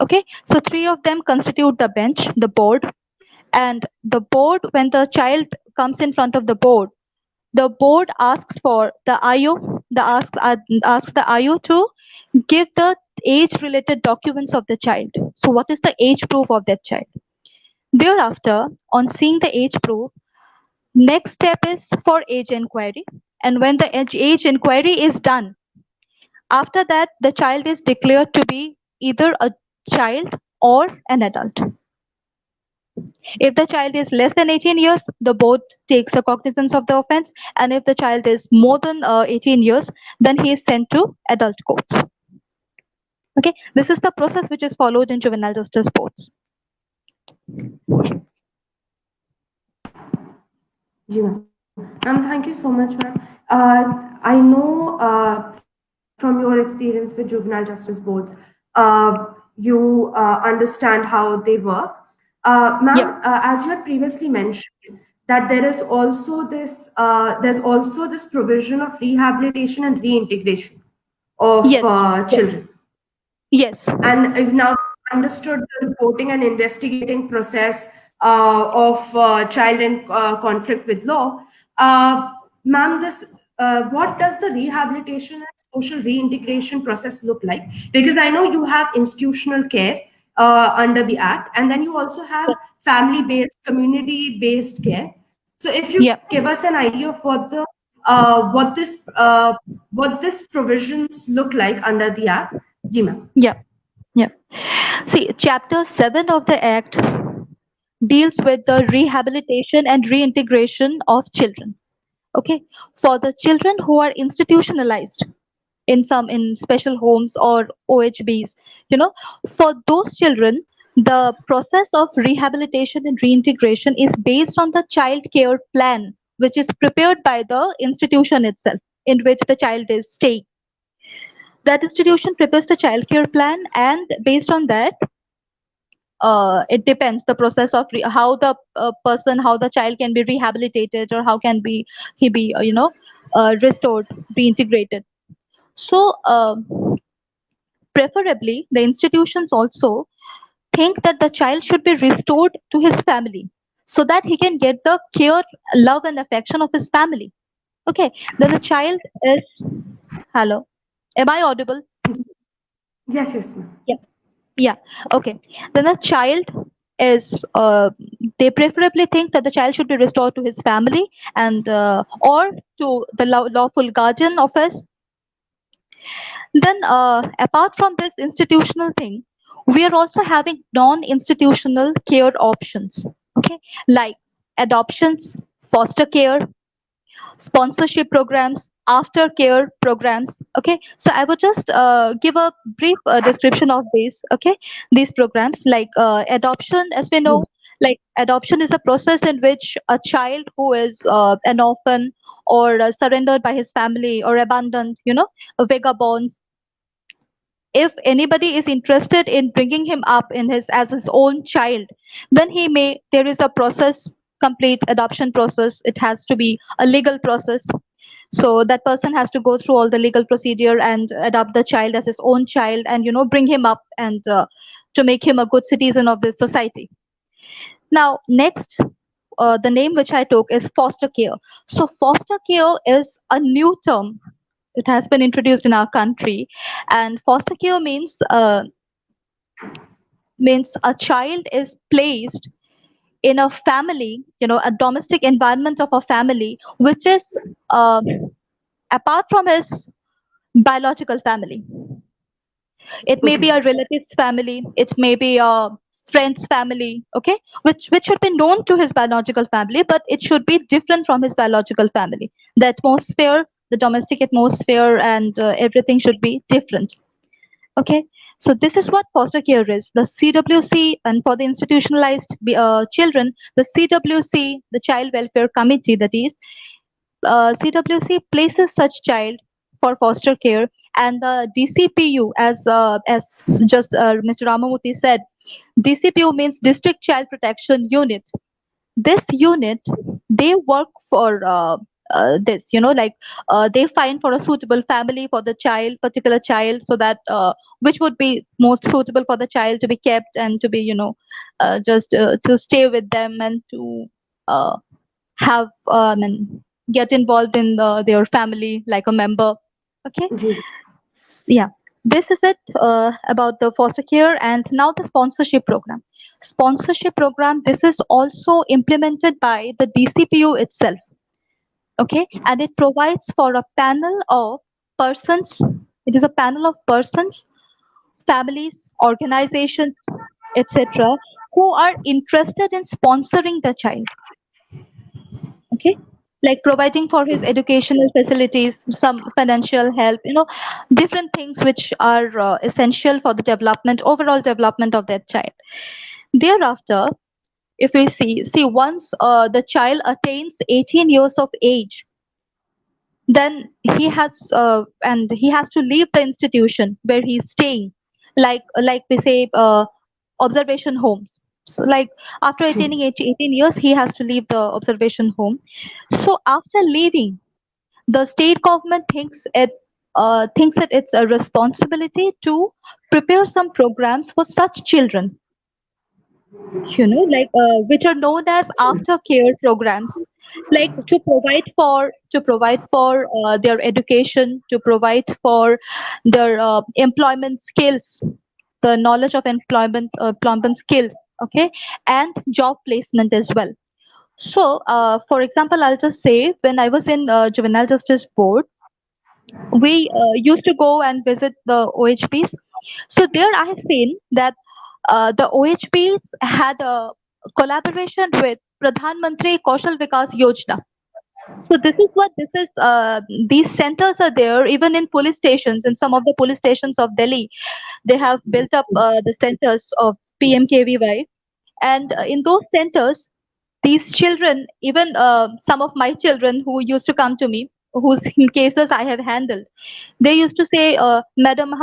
Okay, so 3 of them constitute the bench, the board. And the board, when the child comes in front of the board asks for the IO, asks the IO to give the age-related documents of the child. So what is the age proof of that child? Thereafter, on seeing the age proof, next step is for age inquiry. And when the age inquiry is done, after that, the child is declared to be either a child or an adult. If the child is less than 18 years, the board takes the cognizance of the offense, and if the child is more than 18 years, then he is sent to adult courts. Okay, this is the process which is followed in juvenile justice boards. जी ma'am, thank you so much, ma'am. I know from your experience with juvenile justice boards, you understand how they work. Ma'am, Yeah. as you had previously mentioned, that there is also this there's also this provision of rehabilitation and reintegration of Yes. children. Yes. And I've now understood the reporting and investigating process of child in conflict with law. Ma'am, what does the rehabilitation and social reintegration process look like? Because I know you have institutional care under the Act, and then you also have family-based, community-based care. So if you Yeah. give us an idea of what this provisions look like under the Act, ji ma'am. Yeah. Yeah. See, Chapter 7 of the Act deals with the rehabilitation and reintegration of children. Okay, for the children who are institutionalized in special homes or OHBs, for those children, the process of rehabilitation and reintegration is based on the child care plan, which is prepared by the institution itself in which the child is staying. That institution prepares the child care plan, and based on that, it depends the process of how the how the child can be rehabilitated, or how can he be restored, reintegrated. So preferably the institutions also think that the child should be restored to his family so that he can get the care, love and affection of his family. Okay, then the child is, hello, am I audible? Yes, ma'am. Yeah. Okay. Then a child is, they preferably think that the child should be restored to his family, and or to the lawful guardian of his. Then apart from this institutional thing, we are also having non-institutional care options. Okay, like adoptions, foster care, sponsorship programs, aftercare programs. Okay, so I would just give a brief description of these programs. Like adoption, as we know, like adoption is a process in which a child who is an orphan, or surrendered by his family, or abandoned, vagabonds, if anybody is interested in bringing him up as his own child, then there is a process, complete adoption process. It has to be a legal process. So that person has to go through all the legal procedure and adopt the child as his own child, and bring him up and to make him a good citizen of this society. Now, next, the name which I took is foster care. So foster care is a new term. It has been introduced in our country, and foster care means a child is placed in a family, a domestic environment of a family, which is uh, apart from his biological family. It may be Okay. a relative's family, it may be a friend's family, okay, which should be known to his biological family, but it should be different from his biological family. The atmosphere, the domestic atmosphere, and everything should be different. Okay, so this is what foster care is. The CWC, and for the institutionalized children, the CWC, the Child Welfare Committee, that is, CWC places such child for foster care, and the DCPU, as just Mr. Ramamurthy said, DCPU means District Child Protection Unit. This unit, they work for this, they find for a suitable family for the child, particular child, so that which would be most suitable for the child to be kept and to be, just to stay with them and to have and get involved in their family like a member. Okay, Ji. yeah, this is it about the foster care. And now the sponsorship program, this is also implemented by the DCPU itself. Okay, and it provides for a panel of persons. It is a panel of persons, families, organizations, etc., who are interested in sponsoring the child. Okay, like providing for his educational facilities, some financial help, different things which are essential for the development, overall development of that child. Thereafter, if we see once the child attains 18 years of age, then he has to leave the institution where he's staying, like we say, observation homes. So like after Ji. attaining 18 years, he has to leave the observation home. So after leaving, the state government thinks that it's a responsibility to prepare some programs for such children, which are known as aftercare programs, like to provide for their education, to provide for their employment skills, the knowledge of employment skills, okay, and job placement as well. So for example, I'll just say, when I was in juvenile justice board, we used to go and visit the OHPs. So there I have seen that the OHPs had a collaboration with Pradhan Mantri Kaushal Vikas Yojana. So this is what this is. These centers are there even in police stations. In some of the police stations of Delhi, they have built up the centers of PMKVY, and in those centers, these children, even some of my children who used to come to me, whose cases I have handled, they used to say, madam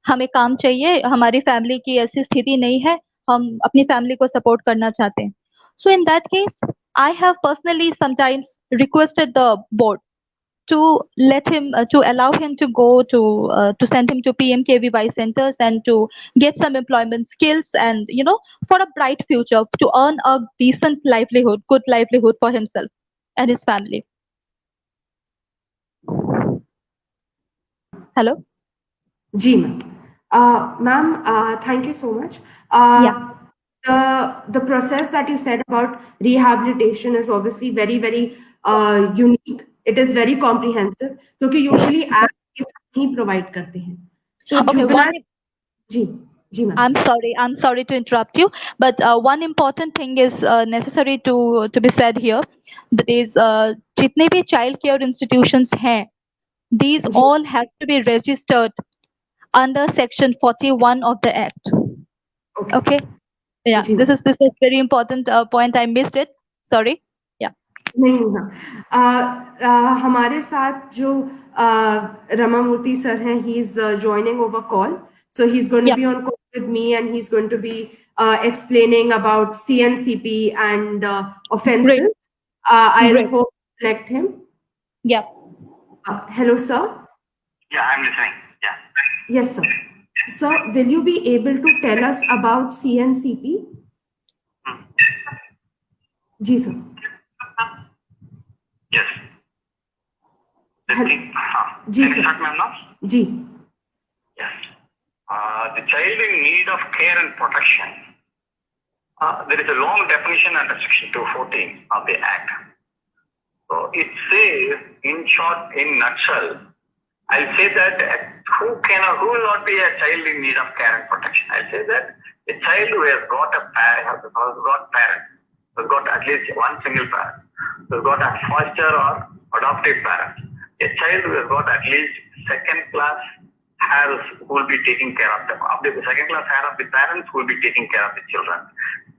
हमें काम चाहिए, हमारी family की ऐसी स्थिति नहीं है, हम अपनी फैमिली को सपोर्ट करना चाहते हैं. So in that case, I have personally sometimes requested the board to let him to allow him to go to send him to PMKVY centers and to get some employment skills, and for a bright future, to earn a decent livelihood, good livelihood for himself and his family. Hello. Ji, ma'am. Ma'am, thank you so much. Yeah. The process that you said about rehabilitation is obviously very, very unique. It is very comprehensive क्योंकि usually app ये सब ही provide करते हैं. तो Okay, juvenile, ji, ji ma'am. I'm sorry to interrupt you, but one important thing is necessary to be said here. That is, जितने भी child care institutions हैं, these ji. all have to be registered under Section 41 of the Act. Okay. Okay. Yeah, ji. this is very important point. I missed it. Sorry. Yeah. नहीं हाँ हमारे साथ जो Ramamurthy sir हैं, he's joining over call, so he's going to Yeah. be on call with me, and he's going to be explaining about CNCP and offenses. Great. I'll Great. hope to select him. Yeah. Hello, sir. Yeah, I'm listening. Yeah. Yes, sir. Sir, will you be able to tell us about CNCP? Ji, sir. Yes. Hel- Can Ji, you sir. start, ma'am, now? Ji. Yes. The child in need of care and protection. There is a long definition under Section 214 of the Act. So it says, in short, in nutshell, I'll say that who will not be a child in need of care and protection? I'll say that a child who has got a parent, has got at least one single parent, who has got a foster or adoptive parent, a child who has got at least second class heirs who will be taking care of them, of the second class heir of the parents who will be taking care of the children.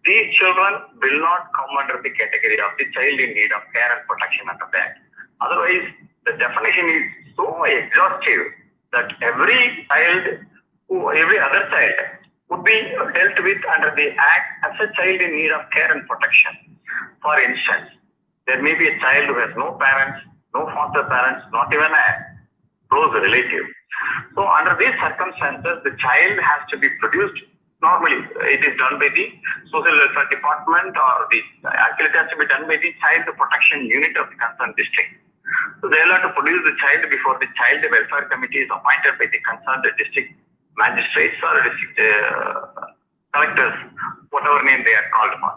These children will not come under the category of the child in need of care and protection under the Act. Otherwise, the definition is so exhaustive that every other child would be dealt with under the Act as a child in need of care and protection. For instance, there may be a child who has no parents, no foster parents, not even a close relative. So under these circumstances, the child has to be produced. Normally, it is done by the social welfare department, or actually it has to be done by the child protection unit of the concerned district. So they will have to produce the child before the child welfare committee is appointed by the concerned district magistrates or district collectors, whatever name they are called upon.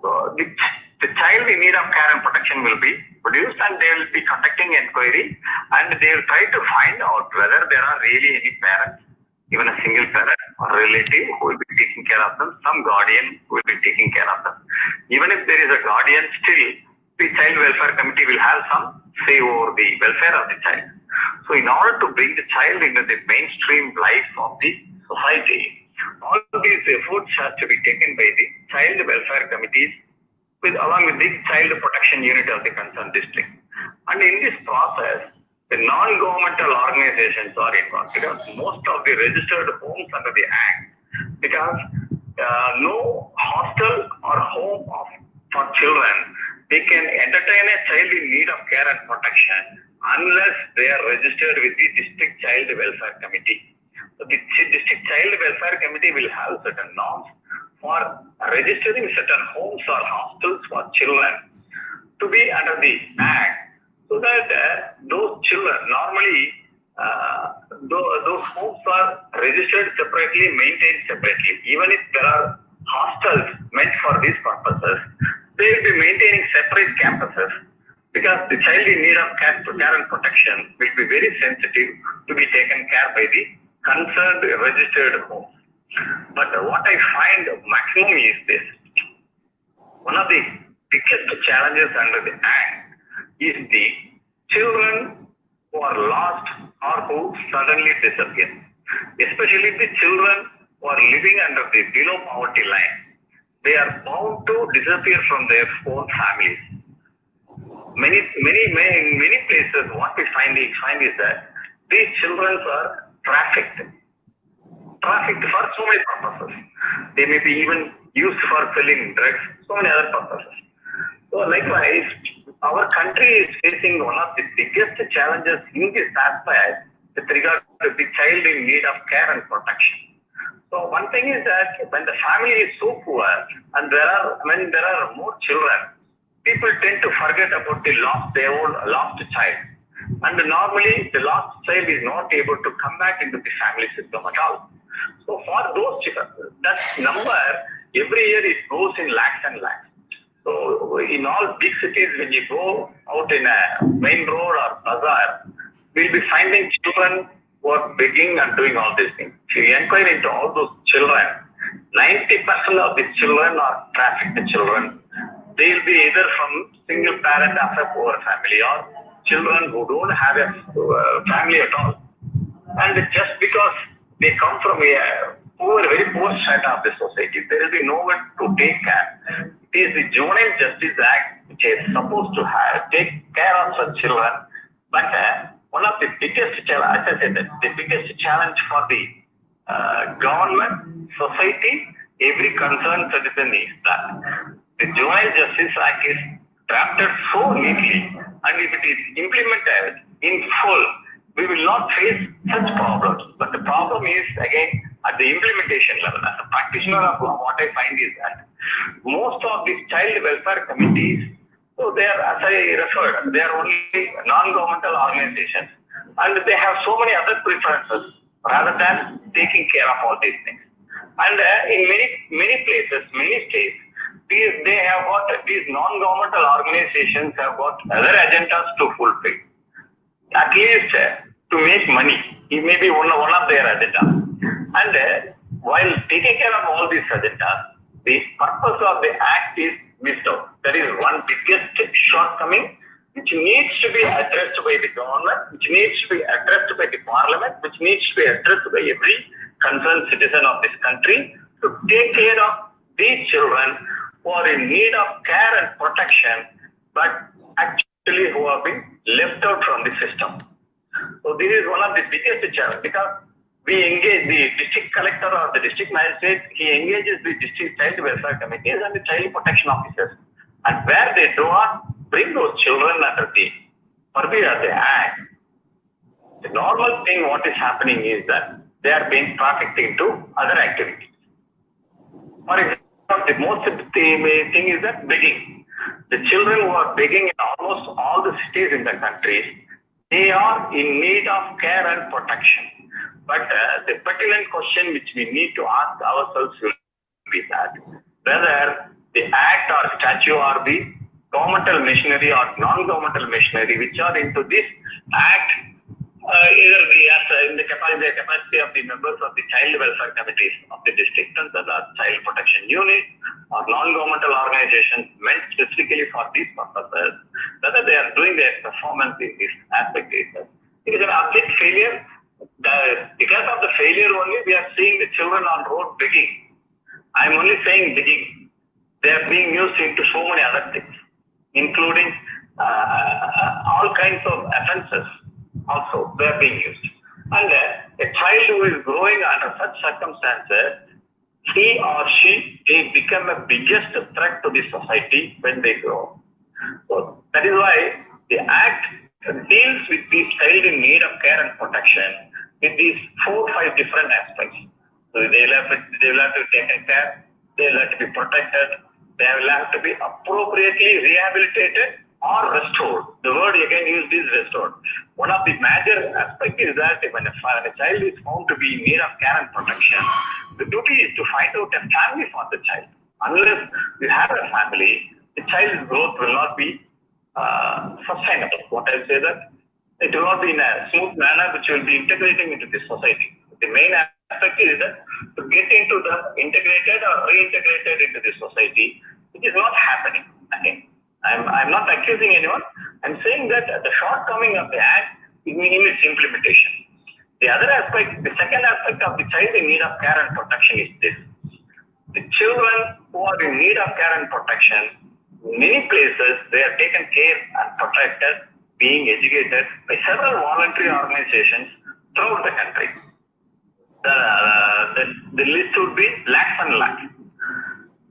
So the child in need of care and protection will be produced, and they will be conducting inquiry, and they will try to find out whether there are really any parents, even a single parent or relative who will be taking care of them, some guardian who will be taking care of them. Even if there is a guardian, still the child welfare committee will have some say over the welfare of the child. So in order to bring the child into the mainstream life of the society, all these efforts have to be taken by the child welfare committees along with the child protection unit of the concerned district. And in this process, the non-governmental organizations are involved, because most of the registered homes under the Act, because no hostel or home for children, they can entertain a child in need of care and protection unless they are registered with the district child welfare committee. So the district child welfare committee will have certain norms for registering certain homes or hostels for children to be under the Act, so that those children, normally those homes are registered separately, maintained separately. Even if there are hostels meant for these purposes, they will be maintaining separate campuses, because the child in need of care and protection will be very sensitive to be taken care by the concerned registered homes. But what I find maximum is this: one of the biggest challenges under the Act is the children who are lost or who suddenly disappear, especially the children who are living under the below poverty line. They are bound to disappear from their own families. Many places, what we find is that these children are trafficked for so many purposes. They may be even used for selling drugs, so many other purposes. So likewise, our country is facing one of the biggest challenges in this aspect with regard to the child in need of care and protection. So one thing is that when the family is so poor and when there are more children, people tend to forget about their own lost child. And normally the lost child is not able to come back into the family system at all. So for those children, that number every year it goes in lakhs and lakhs. So in all big cities, when you go out in a main road or bazaar, we'll be finding children who are begging and doing all these things. If you inquire into all those children, 90% of the children are trafficked children. They will be either from single parent of a poor family, or children who don't have a family at all. And just because they come from a very poor strata of the society, there will be no one to take care. It is the Juvenile Justice Act which is supposed to take care of such children. But one of the biggest challenge, as I said, the biggest challenge for the government, society, every concerned citizen is that the Juvenile Justice Act is drafted so neatly and if it is implemented in full, we will not face such problems. But the problem is, again, at the implementation level. As a practitioner of law, what I find is that most of these child welfare committees, so they are, as I referred, they are only non-governmental organizations, and they have so many other preferences rather than taking care of all these things. And in many places, many states, they have got, these non-governmental organizations have got other agendas to fulfill. At least to make money, it may be one of their agendas. And while taking care of all these agendas, the purpose of the act is missed out. That is one biggest shortcoming which needs to be addressed by the government, which needs to be addressed by the parliament, which needs to be addressed by every concerned citizen of this country to take care of these children who are in need of care and protection, but actually who have been left out from the system. So this is one of the biggest challenges, because we engage the district collector or the district magistrate, he engages the district child welfare committees and the child protection officers. And where they do not bring those children under the purview of the act, the normal thing what is happening is that they are being trafficked into other activities. For example, the most thing is that begging. The children who are begging in almost all the cities in the country, they are in need of care and protection. But the pertinent question which we need to ask ourselves will be that whether the act or statute or the governmental machinery or non-governmental machinery which are into this act, either in the capacity of the members of the child welfare committees of the district and the child protection unit or non-governmental organizations meant specifically for these purposes, whether they are doing their performance in this aspect itself. It is an abject failure. Because of the failure only, we are seeing the children on road begging. I am only saying begging. They are being used into so many other things, including all kinds of offences also they are being used. And a child who is growing under such circumstances, he or she, they become the biggest threat to the society when they grow. So that is why the Act deals with these child in need of care and protection with these 4 or 5 different aspects. So they will have to be taken care, they will have to be protected, they will have to be appropriately rehabilitated or restored. The word again used is restored. One of the major aspects is that when a child is found to be in need of care and protection, the duty is to find out a family for the child. Unless you have a family, the child's growth will not be sustainable. What I say that it will not be in a smooth manner which will be integrating into the society. The main aspect is that to get into the integrated or reintegrated into the society, it is not happening. Again, I'm not accusing anyone. I'm saying that the shortcoming of the Act is in its implementation. The other aspect, the second aspect of the child in need of care and protection is this. The children who are in need of care and protection, in many places, they are taken care and protected, being educated by several voluntary organizations throughout the country. The list would be lakhs and lakhs.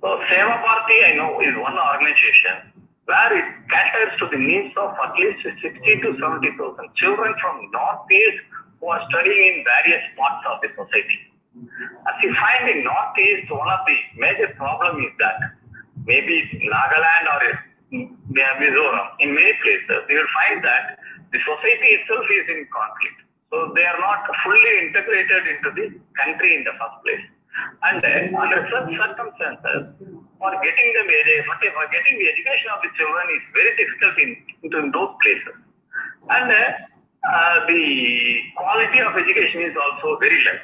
So Seva Bharati, I know, is one organization where it caters to the needs of at least 60 to 70,000 children from Northeast who are studying in various parts of the society. As you find in Northeast, one of the major problems is that maybe Nagaland or Mizoram, in many places, you will find that the society itself is in conflict. So they are not fully integrated into the country in the first place. And under such circumstances, for getting the education of the children is very difficult in those places. And the quality of education is also very less.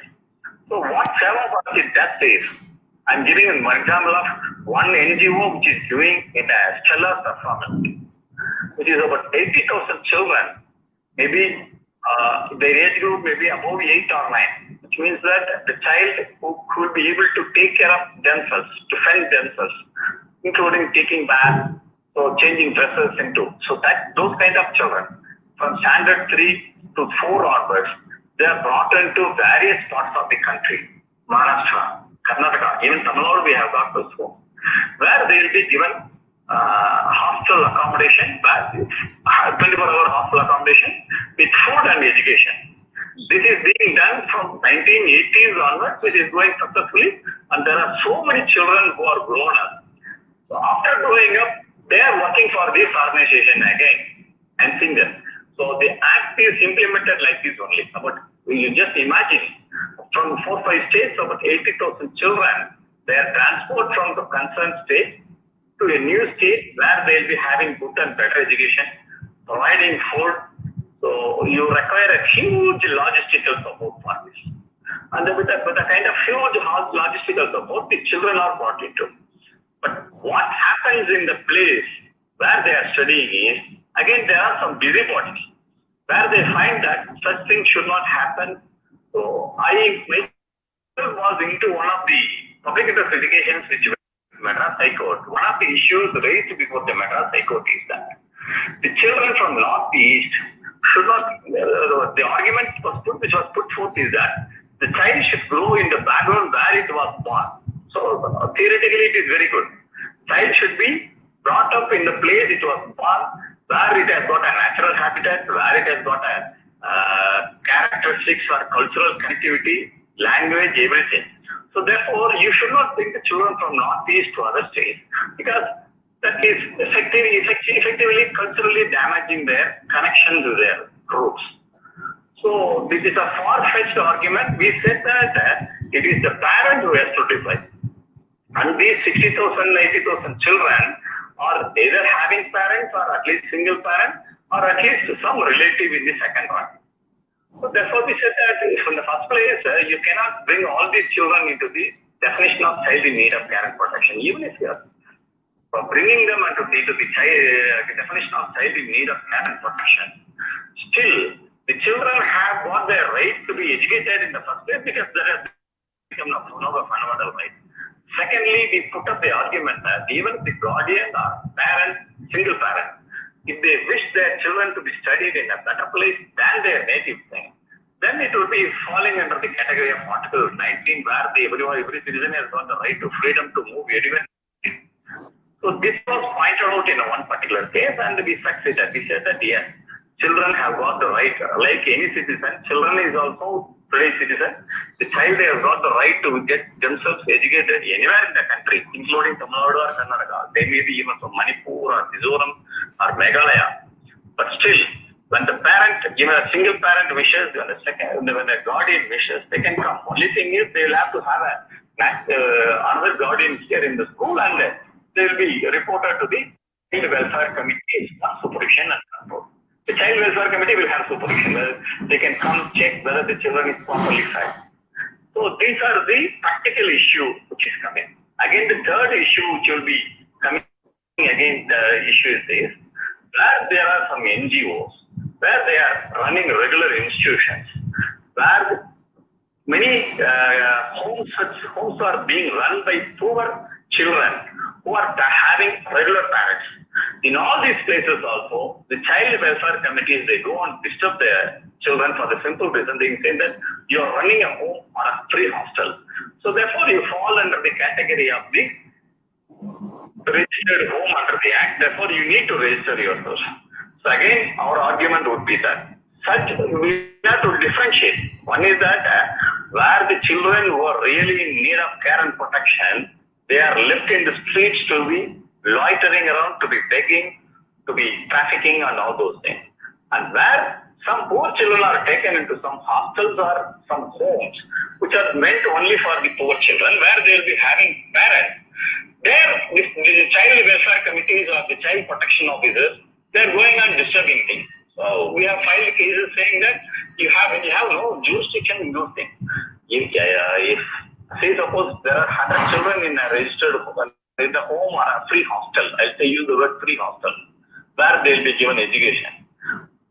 So what Seva Bharati does is, I'm giving an example of one NGO which is doing in a stellar performance, which is about 80,000 children, maybe their age group may be above 8 or 9, which means that the child who could be able to take care of themselves, to fend themselves, including taking baths, so changing dresses into, so that those kind of children, from standard 3 to 4 onwards, they are brought into various parts of the country, Maharashtra, Karnataka, even Tamil Nadu we have got those home, where they will be given hostel accommodation, 24-hour hostel accommodation with food and education. This is being done from 1980s onwards, which is going successfully, and there are so many children who are grown up. So after growing up, they are working for this organization again and single. So the act is implemented like this only. About, you just imagine, from 4-5 states, about 80,000 children, they are transported from the concerned state to a new state where they will be having good and better education, providing food. So you require a huge logistical support for this. And with a kind of huge logistical support, the children are brought into. But what happens in the place where they are studying is, again, there are some busybodies where they find that such things should not happen. So I was into one of the public interest litigations which Madras High Court. One of the issues raised before the Madras High Court is that the children from Northeast should not, the argument which was put forth is that the child should grow in the background where it was born. So theoretically it is very good. Child should be brought up in the place it was born, where it has got a natural habitat, where it has got a characteristics or cultural connectivity, language, everything. So therefore, you should not bring the children from Northeast to other states, because that is effectively culturally damaging their connection to their roots. So this is a far-fetched argument. We said that it is the parent who has to decide. And these 60,000, 80,000 children are either having parents or at least single parent or at least some relative in the second one. So therefore we said that from the first place, you cannot bring all these children into the definition of child in need of care and protection, even if you are bringing them into the definition of child in need of care and protection. Still, the children have got their right to be educated in the first place because there has become a fundamental right. Secondly, we put up the argument that even the guardian or parent, single parent, if they wish their children to be studied in a better place than their native thing, then it will be falling under the category of Article 19, where every citizen has got the right to freedom to move anywhere. So this was pointed out in one particular case, and we succeeded. We said that yes, children have got the right, like any citizen, children is also a citizen. The child has got the right to get themselves educated anywhere in the country, including Tamil Nadu or Karnataka. They may be even from Manipur or Mizoram or Meghalaya. But still, when the parent, even a single parent wishes, when the guardian wishes, they can come. Only thing is they will have to have another guardian here in the school, and they will be reported to the Child Welfare Committee for supervision and control. The Child Welfare Committee will have supervision. They can come check whether the children is properly fed. So these are the practical issue which is coming. Again, the third issue which will be coming again, the issue is this, where there are some NGOs, where they are running regular institutions, where many homes are being run by poor children who are having regular parents. In all these places also, the child welfare committees, they go and disturb their children for the simple reason they say that you are running a home or a free hostel. So therefore you fall under the category of the registered home under the Act. Therefore you need to register yourself. So again, our argument would be that we have to differentiate. One is that where the children who are really in need of care and protection, they are left in the streets to be loitering around, to be begging, to be trafficking and all those things. And where some poor children are taken into some hostels or some homes which are meant only for the poor children, where they will be having parents. There, the child welfare committees or the child protection officers, they are going on disturbing things. So we have filed cases saying that you have no jurisdiction in those things. If say suppose there are 100 children in a registered in the home or a free hostel, I'll say use the word free hostel, where they will be given education.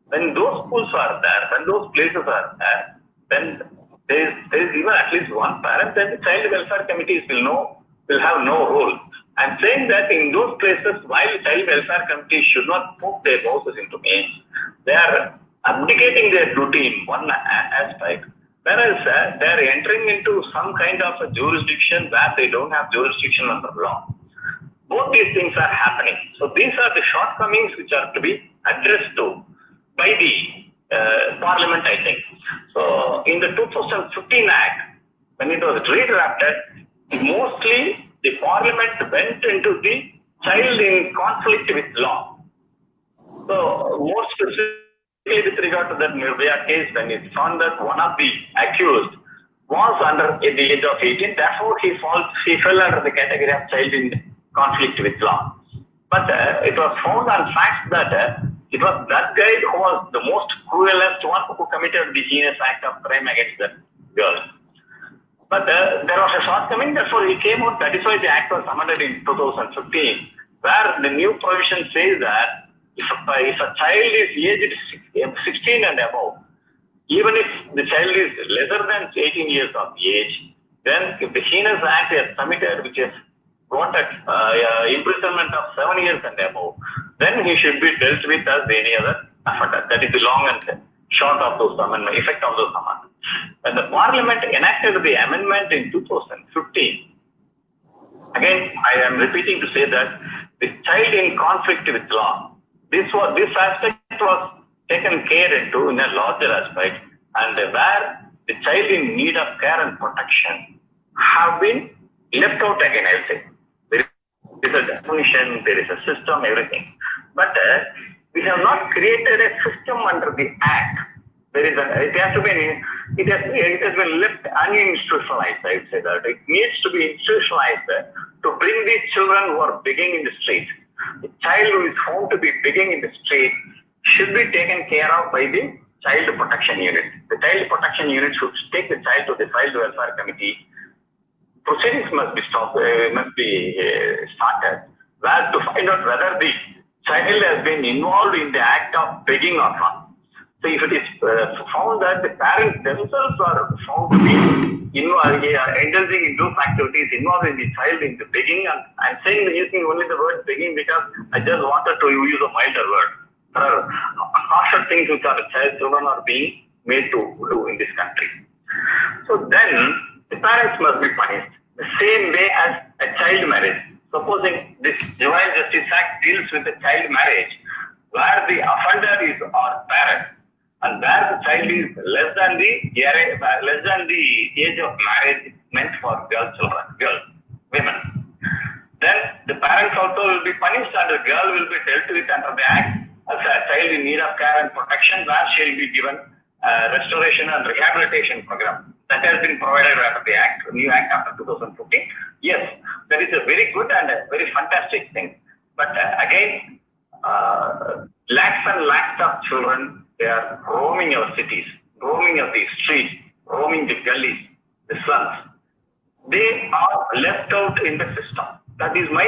When those schools are there, when those places are there, then there is even at least one parent, then the child welfare committees will have no role. I'm saying that in those places, while child welfare committees should not poke their noses into me, they are abdicating their duty in one aspect. Whereas they are entering into some kind of a jurisdiction where they don't have jurisdiction under law. both these things are happening. So these are the shortcomings which are to be addressed to by the Parliament, I think. So in the 2015 Act, when it was redrafted, mostly the Parliament went into the child in conflict with law. So more specifically with regard to that Nirbhaya case, when it found that one of the accused was under the age of 18, therefore he fell under the category of child in conflict with law. But it was found on facts that it was that guy who was the most cruelest one who committed the heinous act of crime against that girl. But there was a shortcoming, therefore he came out. That is why the act was amended in 2015, where the new provision says that if a child is aged 16 and above, even if the child is lesser than 18 years of age, then if the heinous act is committed, which is got imprisonment of 7 years and above, then he should be dealt with as any other offender. That is the long and short of those amendments, effect of those amendments. When the Parliament enacted the amendment in 2015, again I am repeating to say that the child in conflict with law, this aspect was taken care into in a larger aspect, and where the child in need of care and protection have been left out again, I will say. There is a definition, there is a system, everything. But we have not created a system under the Act. It has been left uninstitutionalized, I would say that. It needs to be institutionalized to bring these children who are begging in the street. The child who is found to be begging in the street should be taken care of by the Child Protection Unit. The Child Protection Unit should take the child to the Child Welfare Committee. Proceedings must be started, where to find out whether the child has been involved in the act of begging or not. So if it is found that the parents themselves are found to be indulging in those activities, involving the child in the begging, and I'm using only the word begging because I just wanted to use a milder word. There are harsher things which our children are being made to do in this country. So then the parents must be punished the same way as a child marriage. Supposing this Juvenile Justice Act deals with a child marriage, where the offender is our parent, and where the child is less than the age of marriage meant for women, then the parents also will be punished, and the girl will be dealt with under the Act as a child in need of care and protection, where she will be given restoration and rehabilitation program. That has been provided under the Act, new Act after 2014. Yes, that is a very good and a very fantastic thing. But again, lakhs and lakhs of children, they are roaming our cities, roaming of the streets, roaming the gullies, the slums. They are left out in the system. That is my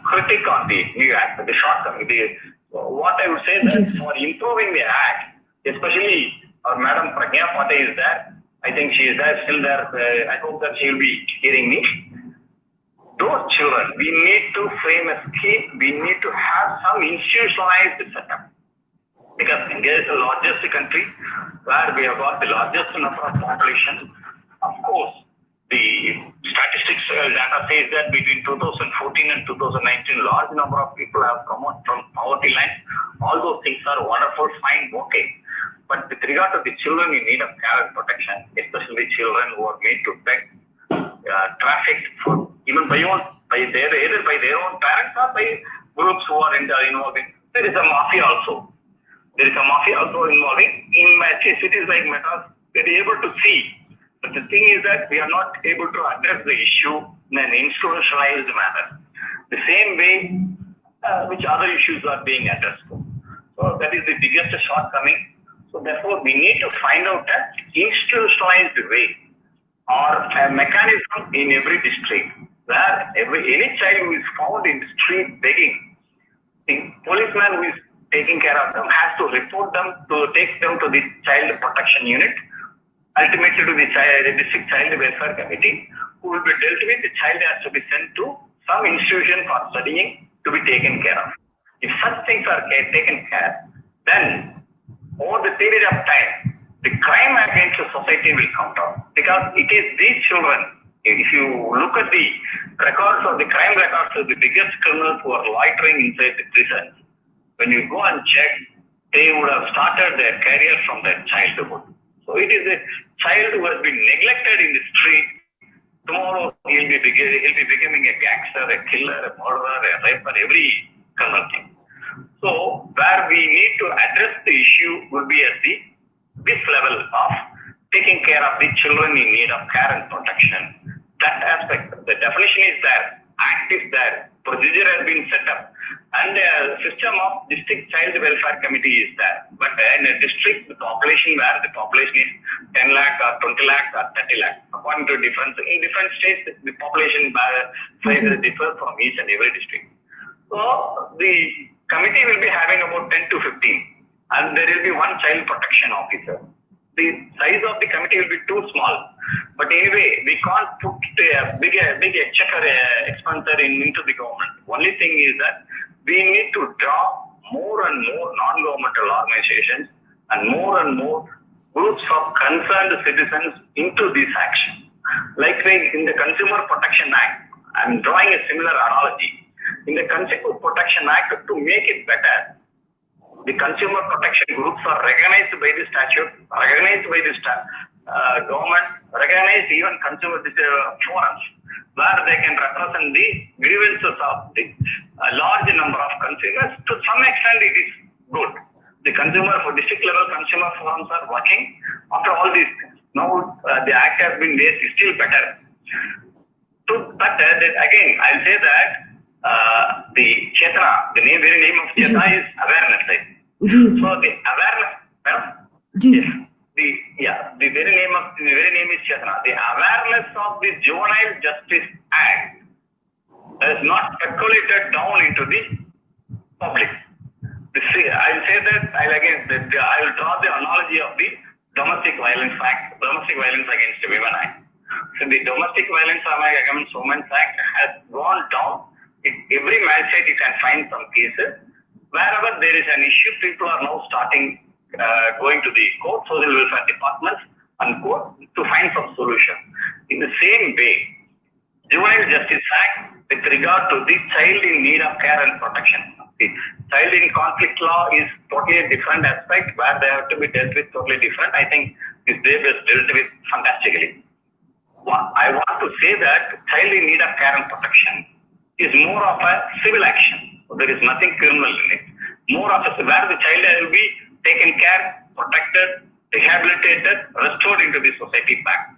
critique on the new Act, the shortcoming. What I would say that for improving the Act, especially our Madam Pragya Patil is there. I think she is there, still there. I hope that she will be hearing me. Those children, we need to frame a scheme. We need to have some institutionalized setup. Because India is the largest country where we have got the largest number of population. Of course, the statistics data says that between 2014 and 2019, large number of people have come out from poverty line. All those things are wonderful, fine, okay. But with regard to the children in need of care and protection, especially children who are made to beg, trafficked for even either by their own parents or by groups who are involved in. There is a mafia also. There is a mafia also involving in cities like Madras. They are able to see. But the thing is that we are not able to address the issue in an institutionalized manner. The same way which other issues are being addressed. So that is the biggest shortcoming. So therefore, we need to find out an institutionalized way or a mechanism in every district where any child who is found in the street begging, the policeman who is taking care of them has to report them to take them to the Child Protection Unit, ultimately to the District Child Welfare Committee, who will be dealt with. The child has to be sent to some institution for studying to be taken care of. If such things are taken care, then over the period of time, the crime against the society will come down. Because it is these children, if you look at the records of the crime records of the biggest criminals who are loitering inside the prisons, when you go and check, they would have started their career from their childhood. So it is a child who has been neglected in the street. Tomorrow he'll be becoming a gangster, a killer, a murderer, a raper, every criminal thing. So where we need to address the issue would be at this level of taking care of the children in need of care and protection. That aspect, the definition is there, act is there, procedure has been set up, and a system of district child welfare committee is there. But in a district, the population where the population is 10 lakh or 20 lakh or 30 lakh, according to difference, in different states, the population sizes differ from each and every district. So the committee will be having about 10 to 15, and there will be one child protection officer. The size of the committee will be too small. But anyway, we can't put a big exchequer expenditure into the government. Only thing is that we need to draw more and more non-governmental organizations and more groups of concerned citizens into this action. Like in the Consumer Protection Act, I'm drawing a similar analogy. In the Consumer Protection Act, to make it better, the consumer protection groups are recognized by the statute, recognized by the government, recognized even consumer forums, where they can represent the grievances of the large number of consumers. To some extent, it is good. The district level consumer forums are working after all these things. Now the act has been made still better. But again, I'll say that the Chetna, the very name of Chetna is awareness. Right? So the awareness, the very name is Chetna. The awareness of the Juvenile Justice Act has not percolated down into the public. I'll say that I will draw the analogy of the Domestic Violence Act, Domestic Violence Against Women Act. So the Domestic Violence Against Women Act has gone down. Every magistrate you can find some cases. Wherever there is an issue, people are now starting going to the court, social welfare departments and court to find some solution. In the same way, Juvenile Justice Act with regard to the child in need of care and protection. The child in conflict law is totally a different aspect where they have to be dealt with totally different. I think this DABE is dealt with fantastically. I want to say that child in need of care and protection is more of a civil action. There is nothing criminal in it. More of a where the child will be taken care, protected, rehabilitated, restored into the society back.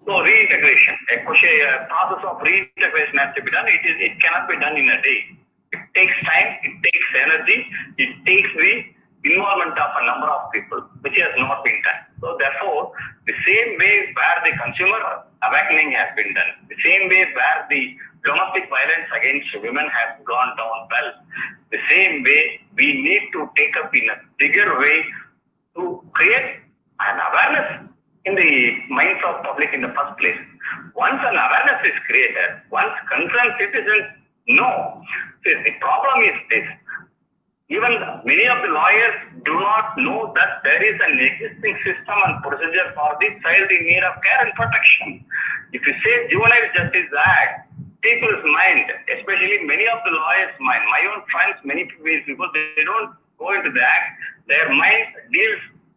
So reintegration, a process of reintegration has to be done. It cannot be done in a day. It takes time, it takes energy, it takes the involvement of a number of people, which has not been done. So therefore, the same way where the consumer awakening has been done, the same way where the domestic violence against women has gone down well, the same way we need to take up in a bigger way to create an awareness in the minds of public in the first place. Once an awareness is created, once concerned citizens know, see, the problem is this. Even many of the lawyers do not know that there is an existing system and procedure for the child in need of care and protection. If you say Juvenile Justice Act, people's mind, especially many of the lawyers' mind, my own friends, many people, they don't go into the act. Their mind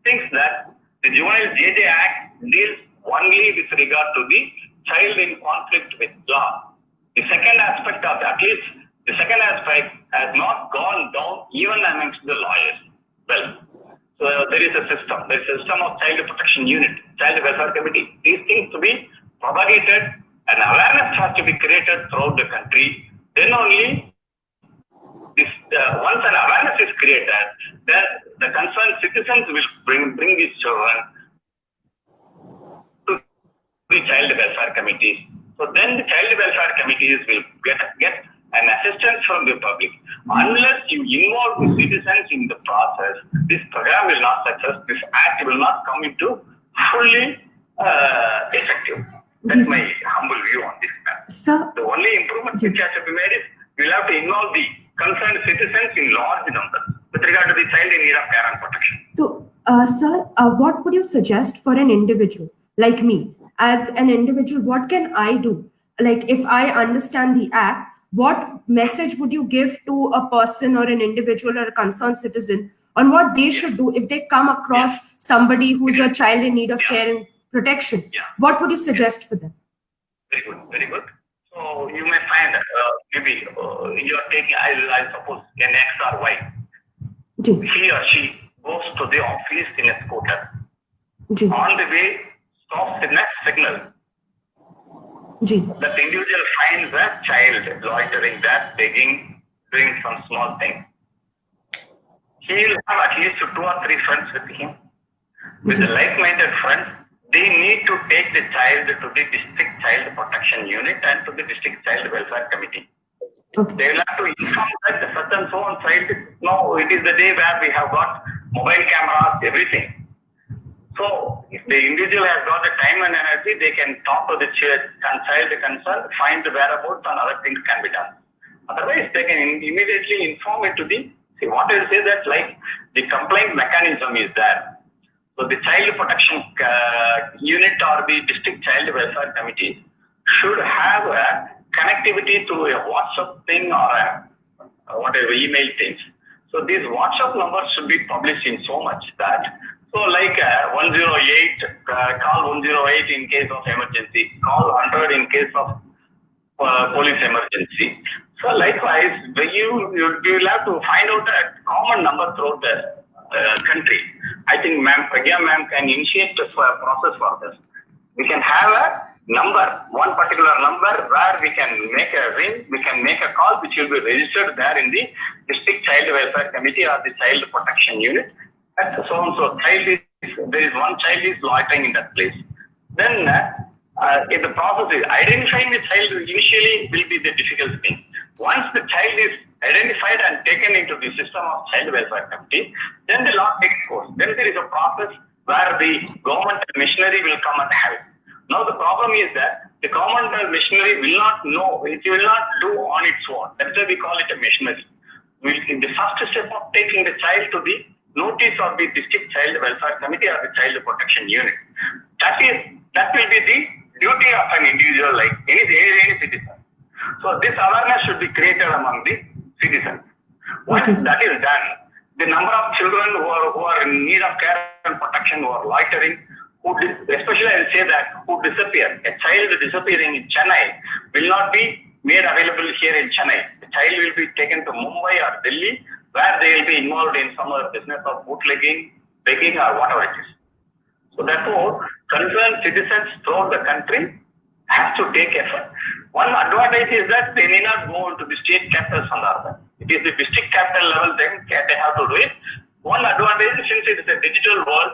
thinks that the Juvenile JJ Act deals only with regard to the child in conflict with law. The second aspect of that is, the second aspect has not gone down even amongst the lawyers. Well, so there is a system. There is a system of child protection unit, child welfare committee. These things to be propagated and awareness has to be created throughout the country. Then only this, once an awareness is created, then the concerned citizens will bring these children to the child welfare committees. So then the child welfare committees will get an assistance from the public. Unless you involve the citizens in the process, this program will not success. This act will not come into fully effective. That's my humble view on this matter. Sir, the only improvement which has to be made is we'll have to involve the concerned citizens in large numbers with regard to the child in need of care and protection. So, sir, what would you suggest for an individual like me? As an individual, what can I do like if I understand the act, what message would you give to a person or an individual or a concerned citizen on what they should do if they come across somebody who's a child in need of care and protection? What would you suggest for them? Very good, very good. So you may find maybe you are taking, I suppose, an X or Y. He or she goes to the office in a scooter. On the way, stops in a signal. That individual finds a child loitering there, begging, doing some small thing. He will have at least 2 or 3 friends with him. With the like-minded friends, they need to take the child to the district child protection unit and to the district child welfare committee. They will have to inform that the such and so on child, no, it is the day where we have got mobile cameras, everything. So if the individual has got the time and energy, they can talk to the child concerned, find the whereabouts and other things can be done. Otherwise, they can immediately inform it to the, see what I will say that like the complaint mechanism is there. So the child protection unit or the district child welfare committee should have a connectivity to a WhatsApp thing or a whatever email things. So these WhatsApp numbers should be published in so much that, so like 108, call 108 in case of emergency, call 100 in case of police emergency. So likewise, you will have to find out a common number throughout the country. I think Pragya ma'am can initiate the process for this. We can have a number, one particular number where we can make a ring, we can make a call which will be registered there in the district child welfare committee or the child protection unit. And so and so there is one child is loitering in that place. Then if the process is identifying the child initially will be the difficult thing. Once the child is identified and taken into the system of child welfare committee, then the law takes course. Then there is a process where the government machinery will come and help. Now the problem is that the government machinery will not know, it will not do on its own. That's why we call it a machinery. In the first step of taking the child to the notice of the district child welfare committee or the child protection unit, that will be the duty of an individual like any citizen. So this awareness should be created among the citizens. Once that is done, the number of children who are in need of care and protection, who are loitering, especially I will say that, who disappear. A child disappearing in Chennai will not be made available here in Chennai. The child will be taken to Mumbai or Delhi, where they will be involved in some other business of bootlegging, begging or whatever it is. So therefore, concerned citizens throughout the country have to take effort. One advantage is that they may not go into the state capitals and urban. It is the district capital level then they have to do it. One advantage is since it is a digital world,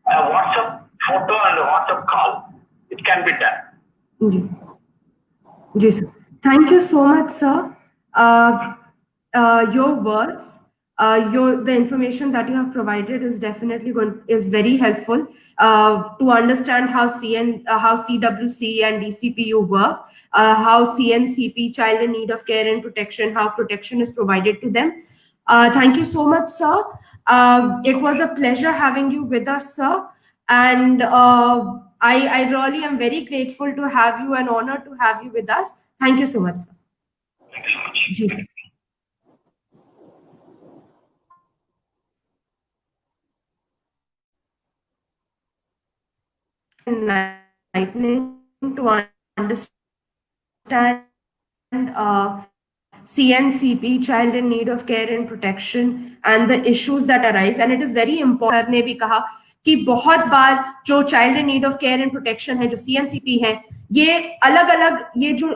a WhatsApp photo and a WhatsApp call, it can be done. Yes, sir. Thank you so much, sir. Your words, the information that you have provided is definitely is very helpful to understand how CWC and DCPU work, how CNCP, child in need of care and protection, how protection is provided to them. Thank you so much, sir. It was a pleasure having you with us, sir. And I really am very grateful to have you, an honor to have you with us. Thank you so much, sir. Thank you so much. Jesus. Enlightening to understand CNCP, child in need of care and protection, and the issues that arise. And it is very important. Sir ने भी कहा कि बहुत बार जो child in need of care and protection है, जो CNCP है, ये अलग-अलग ये जो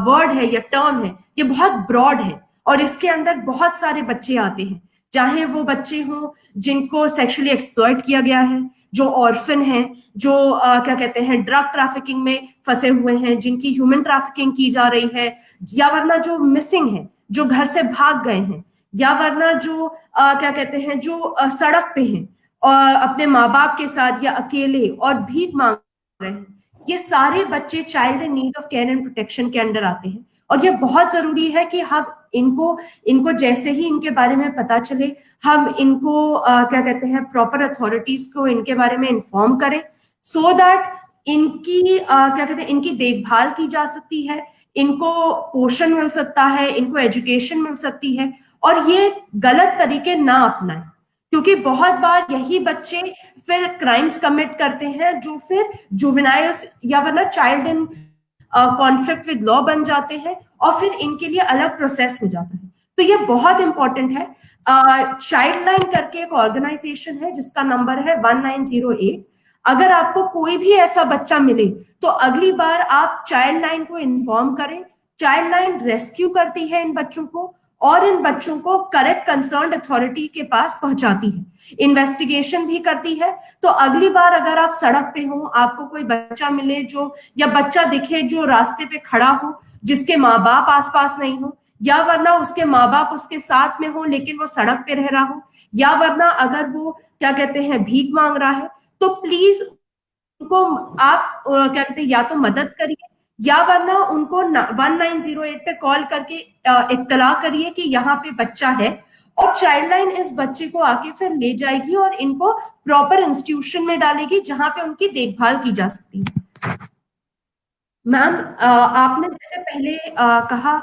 word है या term है, ये बहुत broad है और इसके अंदर बहुत सारे बच्चे आते हैं, चाहे वो बच्चे हों जिनको सेक्सुअली एक्सप्लॉइट किया गया है, जो ऑर्फन हैं, जो क्या कहते हैं ड्रग ट्रैफिकिंग में फंसे हुए हैं, जिनकी ह्यूमन ट्रैफिकिंग की जा रही है, या वरना जो मिसिंग हैं, जो घर से भाग गए हैं, या वरना जो क्या कहते हैं जो सड़क पे हैं और अपने माँ बाप के साथ या अकेले और भीख मांग रहे हैं, ये सारे बच्चे child in need of care and protection के अंडर आते हैं। और ये बहुत जरूरी है कि हम इनको जैसे ही इनके बारे में पता चले, हम इनको क्या कहते हैं प्रॉपर अथॉरिटीज को इनके बारे में इन्फॉर्म करें, सो दैट इनकी क्या कहते हैं, इनकी देखभाल की जा सकती है, इनको पोषण मिल सकता है, इनको एजुकेशन मिल सकती है, और ये गलत तरीके ना अपनाएं, क्योंकि बहुत बार यही बच्चे फिर क्राइम्स कमिट करते हैं जो फिर जुवेनाइल्स या वरना child in conflict with law बन जाते हैं, और फिर इनके लिए अलग प्रोसेस हो जाता है। तो ये बहुत इंपॉर्टेंट है। चाइल्ड लाइन करके एक ऑर्गेनाइजेशन है जिसका नंबर है 1908। अगर आपको कोई भी ऐसा बच्चा मिले तो अगली बार आप चाइल्ड लाइन को इन्फॉर्म करें। चाइल्ड लाइन रेस्क्यू करती है इन बच्चों को, और इन बच्चों को करेक्ट कंसर्न्ड अथॉरिटी के पास पहुंचाती है, इन्वेस्टिगेशन भी करती है। तो अगली बार अगर आप सड़क पे हो, आपको कोई बच्चा मिले जो, या बच्चा दिखे जो रास्ते पे खड़ा हो, जिसके माँ बाप आसपास नहीं हो, या वरना उसके माँ बाप उसके साथ में हो लेकिन वो सड़क पे रह रहा हो, या वरना अगर वो क्या कहते हैं भीख मांग रहा है, तो प्लीज उनको आप क्या कहते हैं या तो मदद करिए, या वरना उनको 1908 पे कॉल करके इत्तला करिए कि यहाँ पे बच्चा है, और चाइल्ड लाइन इस बच्चे को आके फिर ले जाएगी और इनको प्रॉपर इंस्टीट्यूशन में डालेगी जहां पे उनकी देखभाल की जा सकती है। मैम, आपने जैसे पहले कहा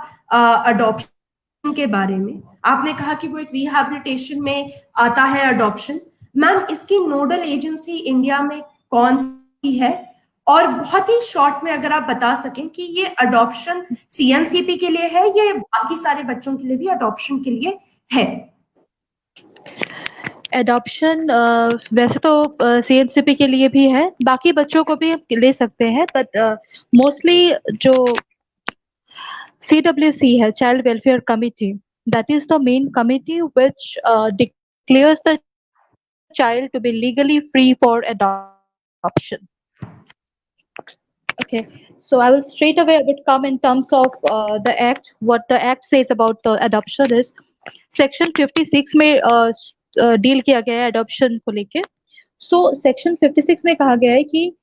अडॉप्शन के बारे में, आपने कहा कि वो एक रिहैबिलिटेशन में आता है अडॉप्शन। मैम, इसकी नोडल एजेंसी इंडिया में कौन सी है? और बहुत ही शॉर्ट में अगर आप बता सकें कि ये अडॉप्शन सीएनसीपी के लिए है या बाकी सारे बच्चों के लिए भी अडॉप्शन के लिए है? एडॉप्शन वैसे तो सीएनसीपी के लिए भी है, बाकी बच्चों को भी ले सकते हैं, बट मोस्टली जो CWC है, Child Welfare Committee, that is the main committee which declares the child to be legally free for adoption. Okay, so I will straight away would come in terms of the act. What the act says about the adoption is section 56 में deal किया गया है adoption को लेके. So section 56 में कहा गया है कि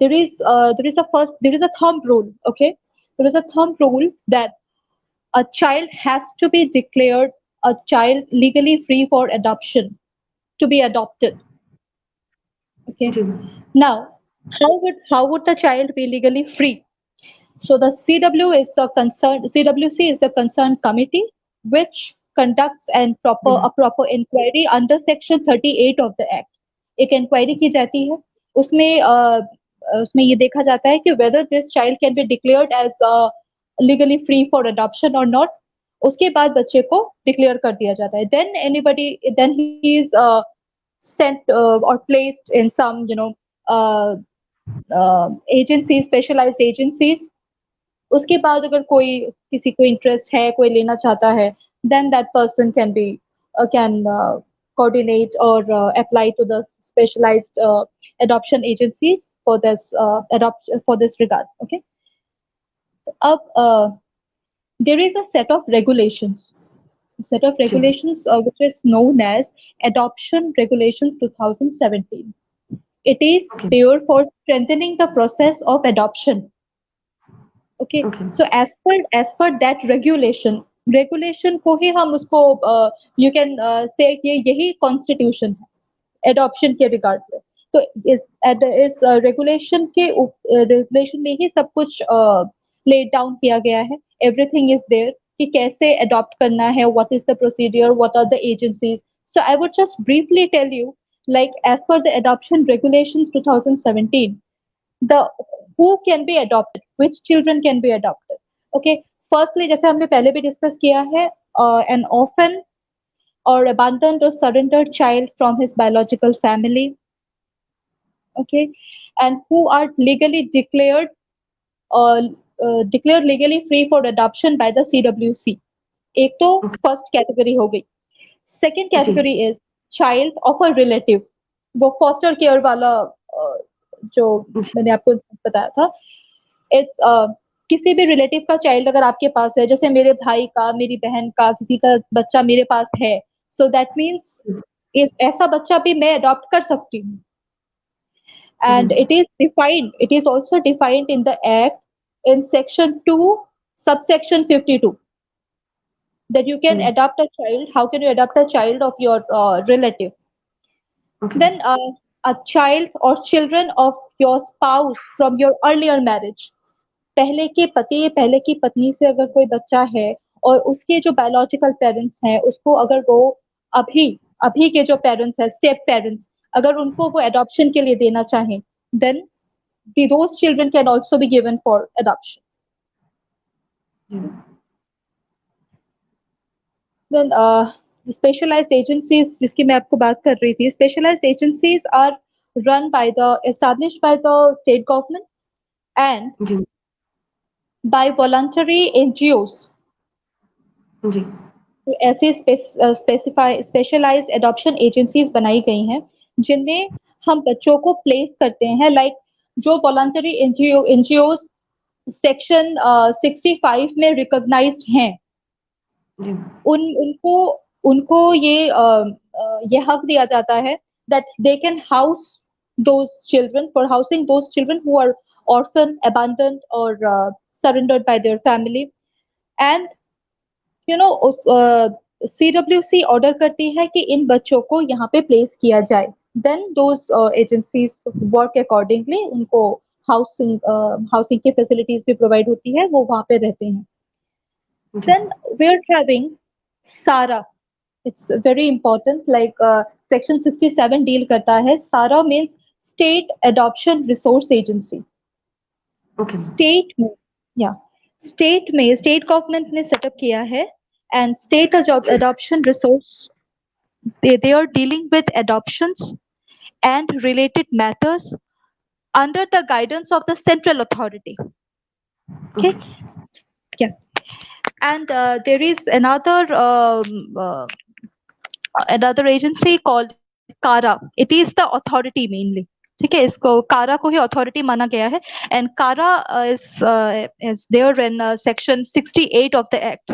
there is a thumb rule. Okay, there is a thumb rule that a child has to be declared a child legally free for adoption, to be adopted. Okay, now how would the child be legally free? So the CWC is the concerned committee which conducts a proper inquiry under section 38 of the act. एक inquiry की जाती है, उसमें ये देखा जाता है कि whether this child can be declared as legally free for adoption or not. उसके बाद बच्चे को डिक्लेयर कर दिया जाता है. Then he is sent or placed in some agencies, specialized agencies. उसके बाद अगर किसी को इंटरेस्ट है, कोई लेना चाहता है, then that person can coordinate or apply to the specialized adoption agencies for this regard. Okay, there is a set of regulations which is known as Adoption Regulations 2017. It is there for strengthening the process of adoption. Okay. So as per that regulation को ही हम उसको you can say कि यही constitution है adoption के regard में. तो इस regulation में ही सब कुछ laid down किया गया है. Everything is there कि कैसे adopt करना है, what is the procedure, what are the agencies. So I would just briefly tell you, like as per the Adoption Regulations 2017, who can be adopted, which children can be adopted. Okay, firstly जैसे हमने पहले भी discuss किया है, an orphan or abandoned or surrendered child from his biological family. Okay, and who are legally declared legally free for adoption by the CWC. एक तो first category हो गई. Second category is child of a relative. वो foster care वाला जो मैंने आपको बताया था, इट्स किसी भी रिलेटिव का चाइल्ड अगर आपके पास है, जैसे मेरे भाई का, मेरी बहन का, किसी का बच्चा मेरे पास है, सो दैट मीन्स ऐसा बच्चा भी मैं अडॉप्ट कर सकती हूँ. And it is also defined in the act in section 2 subsection 52 that you can adopt a child. How can you adopt a child of your relative? Then a child or children of your spouse from your earlier marriage. पहले के पति या पहले की पत्नी से अगर कोई बच्चा है और उसके जो बायोलॉजिकल पेरेंट्स हैं उसको अगर वो अभी अभी के जो पेरेंट्स हैं स्टेप पेरेंट्स अगर उनको वो एडॉप्शन के लिए देना चाहें then those children can also be given for adoption. Then specialized agencies जिसकी मैं आपको बात कर रही थी, specialized agencies are run by established by the state government and ji by voluntary NGOs. जी तो ऐसे स्पेशलाइज्ड एडॉप्शन एजेंसीज बनाई गई हैं जिनमें हम बच्चों को प्लेस करते हैं लाइक जो वॉलंटरी एनजीओ सेक्शन 65 में रिकॉग्नाइज्ड हैं जी उनको उनको ये हक दिया जाता है that they can house those children for housing those children who are orphan, abandoned or surrendered by their family. And you know CWC order करती है कि इन बच्चों को यहाँ पे प्लेस किया जाए then those agencies work accordingly उनको हाउसिंग की फैसिलिटीज भी प्रोवाइड होती है वो वहाँ पे रहते हैं. Then we are having SARA it's very important like section 67 deal करता है. SARA means state adoption resource agency. Okay state में स्टेट गवर्नमेंट ने सेटअप किया है and state adoption resource they are dealing with adoptions and related matters under the guidance of the central authority. Okay. Yeah. And there is another agency called CARA. It is the authority mainly. ठीक है, इसको कारा को ही authority माना गया है and कारा is there in section 68 of the act.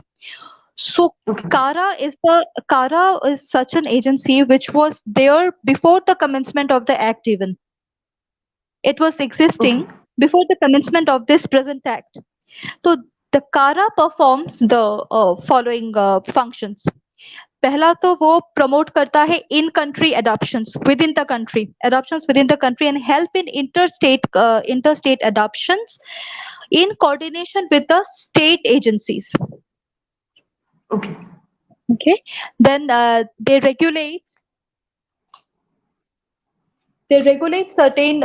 So CARA is such an agency which was there before the commencement of the act even. It was existing before the commencement of this present act. So the CARA performs the following functions. पहला तो वो promote करता है in country adoptions within the country and help in interstate adoptions in coordination with the state agencies. Okay. Then they regulate certain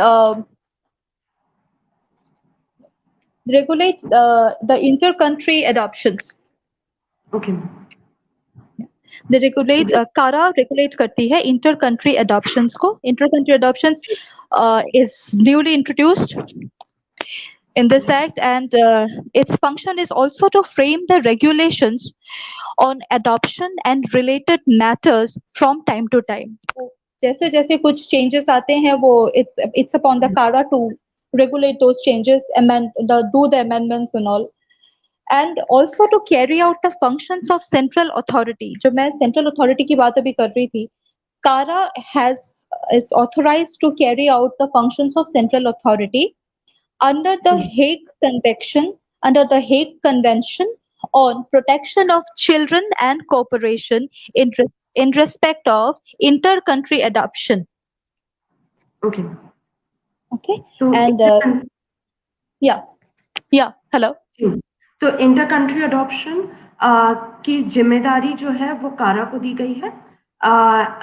the inter-country adoptions. Okay. They regulate CARA regulate करती है inter-country adoptions को. Inter-country adoptions is newly introduced in this act and its function is also to frame the regulations on adoption and related matters from time to time. जैसे जैसे कुछ changes आते हैं वो it's upon the CARA to regulate those changes, do the amendments and all. And also to carry out the functions of central authority. जो मैं central authority की बात अभी कर रही थी, CARA is authorized to carry out the functions of central authority under the Hague Convention on protection of children and cooperation in respect of inter-country adoption. Okay. So and hello. तो inter country adoption की जिम्मेदारी जो है वो कारा को दी गई है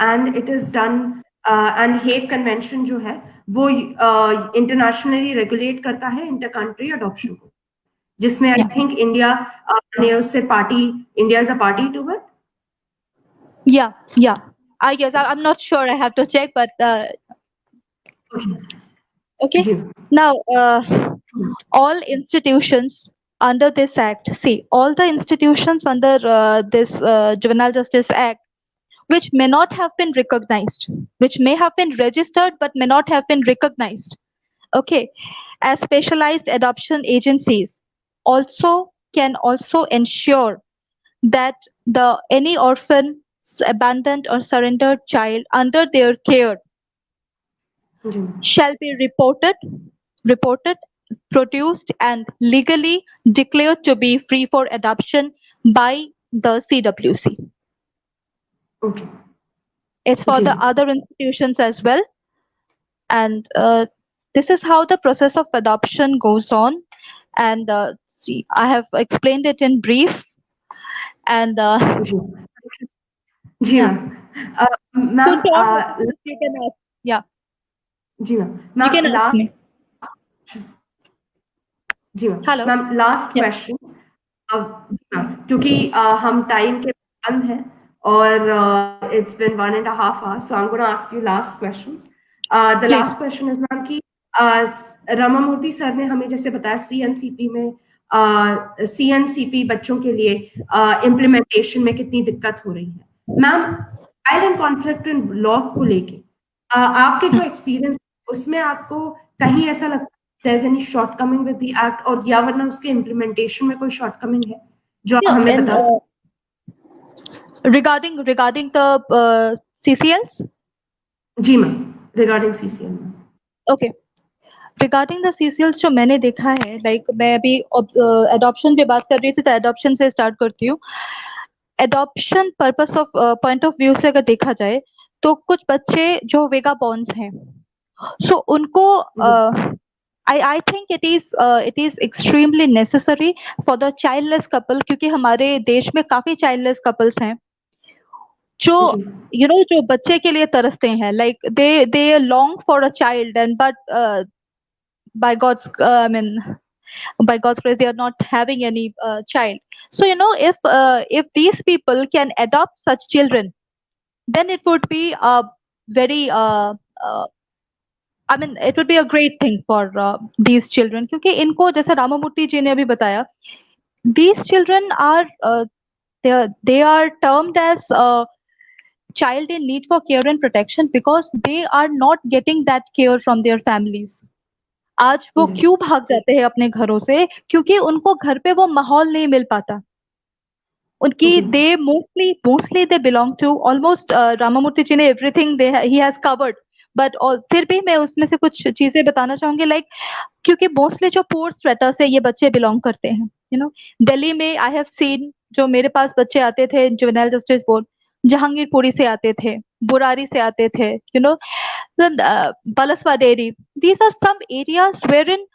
and it is done and Hague convention जो है वो इंटरनेशनली रेगुलेट करता है इंटर कंट्री अडॉप्शन को जिसमें आई थिंक इंडिया ने उससे India is a party to it. Yeah. I guess I'm not sure. I have to check, but okay. Now all institutions under this act, all the institutions under this Juvenile Justice Act which may not have been recognized, which may have been registered but may not have been recognized, okay, as specialized adoption agencies can also ensure that any orphan, abandoned or surrendered child under their care shall be reported, produced and legally declared to be free for adoption by the CWC. Okay. It's for the other institutions as well. and this is how the process of adoption goes on. And see, I have explained it in brief. And जी जी yeah, ma'am so ma'am Tom, you can ask. Yeah, जी ma'am you ma'am can ask me. जी ma'am Hello. Ma'am last Yeah, question क्योंकि हम time के बंद हैं और it's been 1.5 hours, so I'm going to ask you last questions. The please. last question is ma'am कि रमामूर्ति sir ने हमें जैसे बताया सीएनसीपी में सीएनसीपी बच्चों के लिए इम्प्लीमेंटेशन में कितनी दिक्कत हो रही है। Ma'am child and conflict in law को लेके आपके जो एक्सपीरियंस उसमें आपको कहीं ऐसा लगता है there's any shortcoming with the act, और या वरना उसके इम्प्लीमेंटेशन में कोई shortcoming है जो आप Yeah, हमें and बता सकते regarding the CCLs. जी मैम रिगार्डिंग सीसीएल में Okay. रिगार्डिंग द सीसीएल्स जो मैंने देखा है, लाइक मैं अभी एडॉप्शन पे बात कर रही थी, तो एडॉप्शन से स्टार्ट करती हूँ। Adoption purpose of point of view से अगर देखा जाए तो कुछ बच्चे जो वेगा बॉर्न्स हैं, सो उनको I think it is extremely necessary for the childless couple, क्योंकि हमारे देश में काफी childless couples हैं जो जो बच्चे के लिए तरसते हैं, like they long for a child, and but by God's I mean by God's grace they are not having any child. So if these people can adopt such children, then it would be a very I mean it would be a great thing for these children, क्योंकि इनको जैसे रामामूर्ति जी ने अभी बताया, these children are they are termed as child in need for care and protection because they are not getting that care from their families. आज वो क्यों भाग जाते हैं अपने घरों से? क्योंकि उनको घर पे वो माहौल नहीं मिल पाता। उनकी they mostly they belong to almost Ramamurthy जी ने everything he has covered, but फिर भी मैं उसमें से कुछ चीजें बताना चाहूंगी, like क्योंकि मोस्टली जो पोर स्ट्रेटा से ये बच्चे बिलोंग करते हैं, दिल्ली में आई हैव सीन, जो मेरे पास बच्चे आते थे जुवेनाइल जस्टिस बोर्ड, जहांगीरपुरी से आते थे, बुरारी से आते थे, Bhalswa dairy, these are some areas where in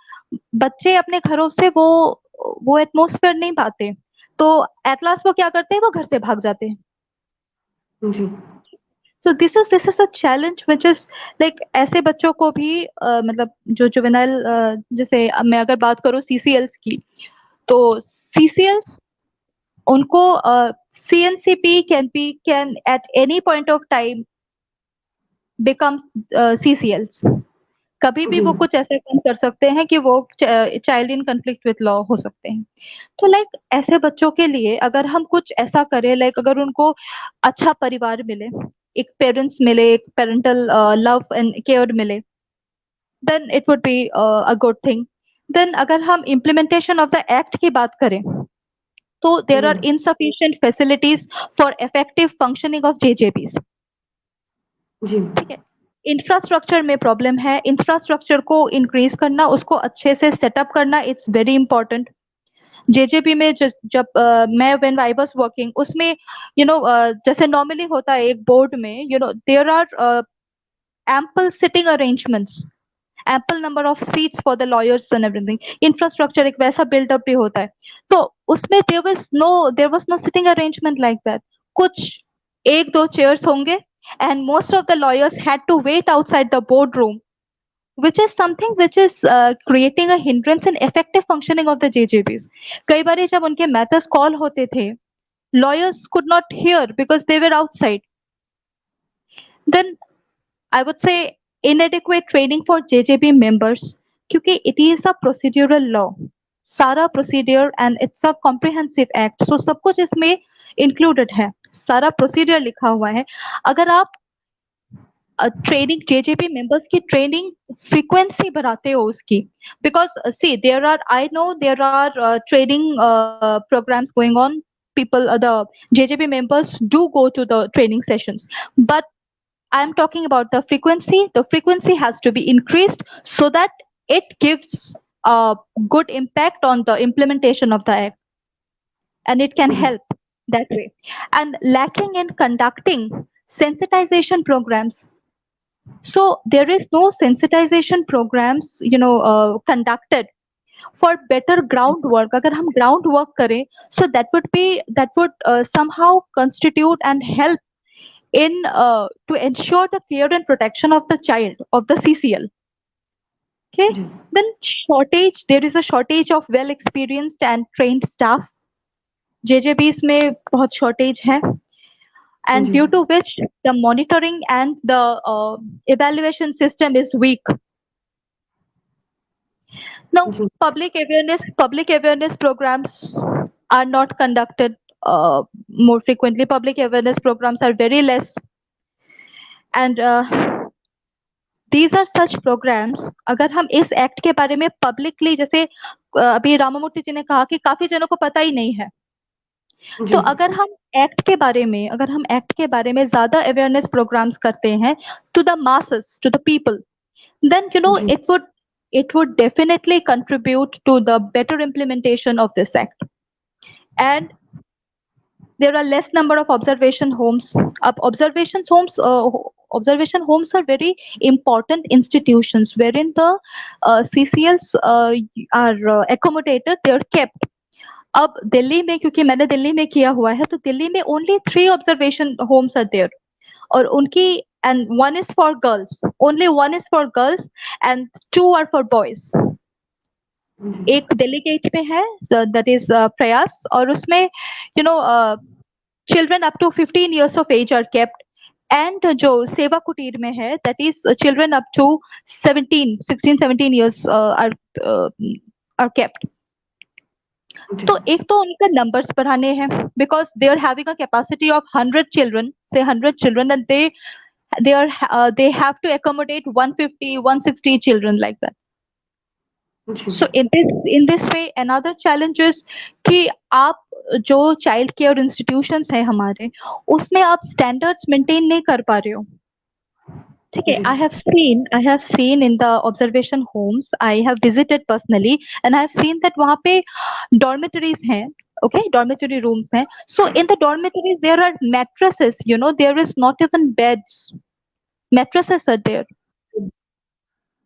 बच्चे अपने घरों से वो एटमोसफेयर नहीं पाते, तो एट लास्ट वो क्या करते हैं, वो घर से भाग जाते हैं। जी So this is a challenge which is like ऐसे बच्चों को भी मतलब जो जुवेनाइल जैसे मैं अगर बात करूँ CCLs की, तो CCLs उनको CNCP can at any point of time become CCLs. कभी भी वो कुछ ऐसा काम कर सकते हैं कि वो child in conflict with law हो सकते हैं। तो लाइक ऐसे बच्चों के लिए अगर हम कुछ ऐसा करें, लाइक अगर उनको अच्छा परिवार मिले, एक पेरेंट्स मिले, एक पेरेंटल लव एंड केयर मिले, then it would be a good thing. Then अगर हम इम्प्लीमेंटेशन ऑफ द एक्ट की बात करें, तो there are insufficient facilities for effective functioning of JJBs। ठीक है, इंफ्रास्ट्रक्चर में प्रॉब्लम है, इंफ्रास्ट्रक्चर को इंक्रीज करना, उसको अच्छे से सेटअप करना, इट्स वेरी इंपॉर्टेंट। JJB में जब मैं व्हेन आई वाज वर्किंग, उसमें जैसे नॉर्मली होता है एक बोर्ड में, there are ample sitting arrangements, ample number of seats for the lawyers and everything, infrastructure एक वैसा बिल्डअप भी होता है, तो उसमें there was no sitting arrangement like that. कुछ एक दो चेयर्स होंगे and most of the lawyers had to wait outside the boardroom, which is something which is creating a hindrance in effective functioning of the JJBs. कई बार जब उनके matters call होते थे, lawyers could not hear because they were outside. Then I would say inadequate training for JJB members, क्योंकि it is a procedural law, सारा procedure and it's a comprehensive act, so सब कुछ इसमें included है, सारा procedure लिखा हुआ है। अगर आप ट्रेनिंग JJB मेंबर्स की ट्रेनिंग फ्रीक्वेंसी बढ़ाते हो उसकी, because see there are, I know there are training programmes going on, people the JJB members do go to the training sessions, but I am talking about the frequency. The frequency has to be increased so that it gives a good impact on the implementation of the act, and it can help that way. And lacking in conducting sensitization programs, So there is no sensitization programs, conducted for better groundwork. अगर हम groundwork करें, so that would somehow constitute and help in to ensure the care and protection of the child of the CCL. Okay. Ji Then there is a shortage of well experienced and trained staff. JJBs में बहुत shortage है, and ji due to which the monitoring and the evaluation system is weak. Now, ji public awareness programs are not conducted more frequently. Public awareness programs are very less, and these are such programs. अगर हम इस act के बारे में publicly, जैसे अभी रामामूर्ति जी ने कहा कि काफी जनों को पता ही नहीं है, जी तो अगर हम एक्ट के बारे में ज्यादा अवेयरनेस प्रोग्राम्स करते हैं to the masses, to the people, then ji it would definitely contribute to the better implementation of this act. And there are less number of observation homes. Observation homes are very important institutions wherein the CCLs are accommodated, they are kept. अब दिल्ली में, क्योंकि मैंने दिल्ली में किया हुआ है, तो दिल्ली में only 3 observation homes are there, और उनकी, and one is for girls, only one is for girls and 2 are for boys. एक दिल्ली गेट पे है, that is प्रयास, और उसमें children up to 15 years of age are kept, and जो सेवा कुटीर में है, that is children up to 16-17 years are kept. तो एक तो उनका numbers बढ़ाने हैं, because they are having a capacity of 100 children, say 100 children, and they have to accommodate 150-160 children like that. So in this way, another challenge is कि आप जो child care institutions है हमारे, उसमें आप standards maintain नहीं कर पा रहे हो. ठीक है, I have seen in the observation homes, I have visited personally, and I have seen that वहाँ पे dormitories हैं, okay, dormitory rooms हैं. So in the dormitories there are mattresses, there is not even beds. Mattresses are there.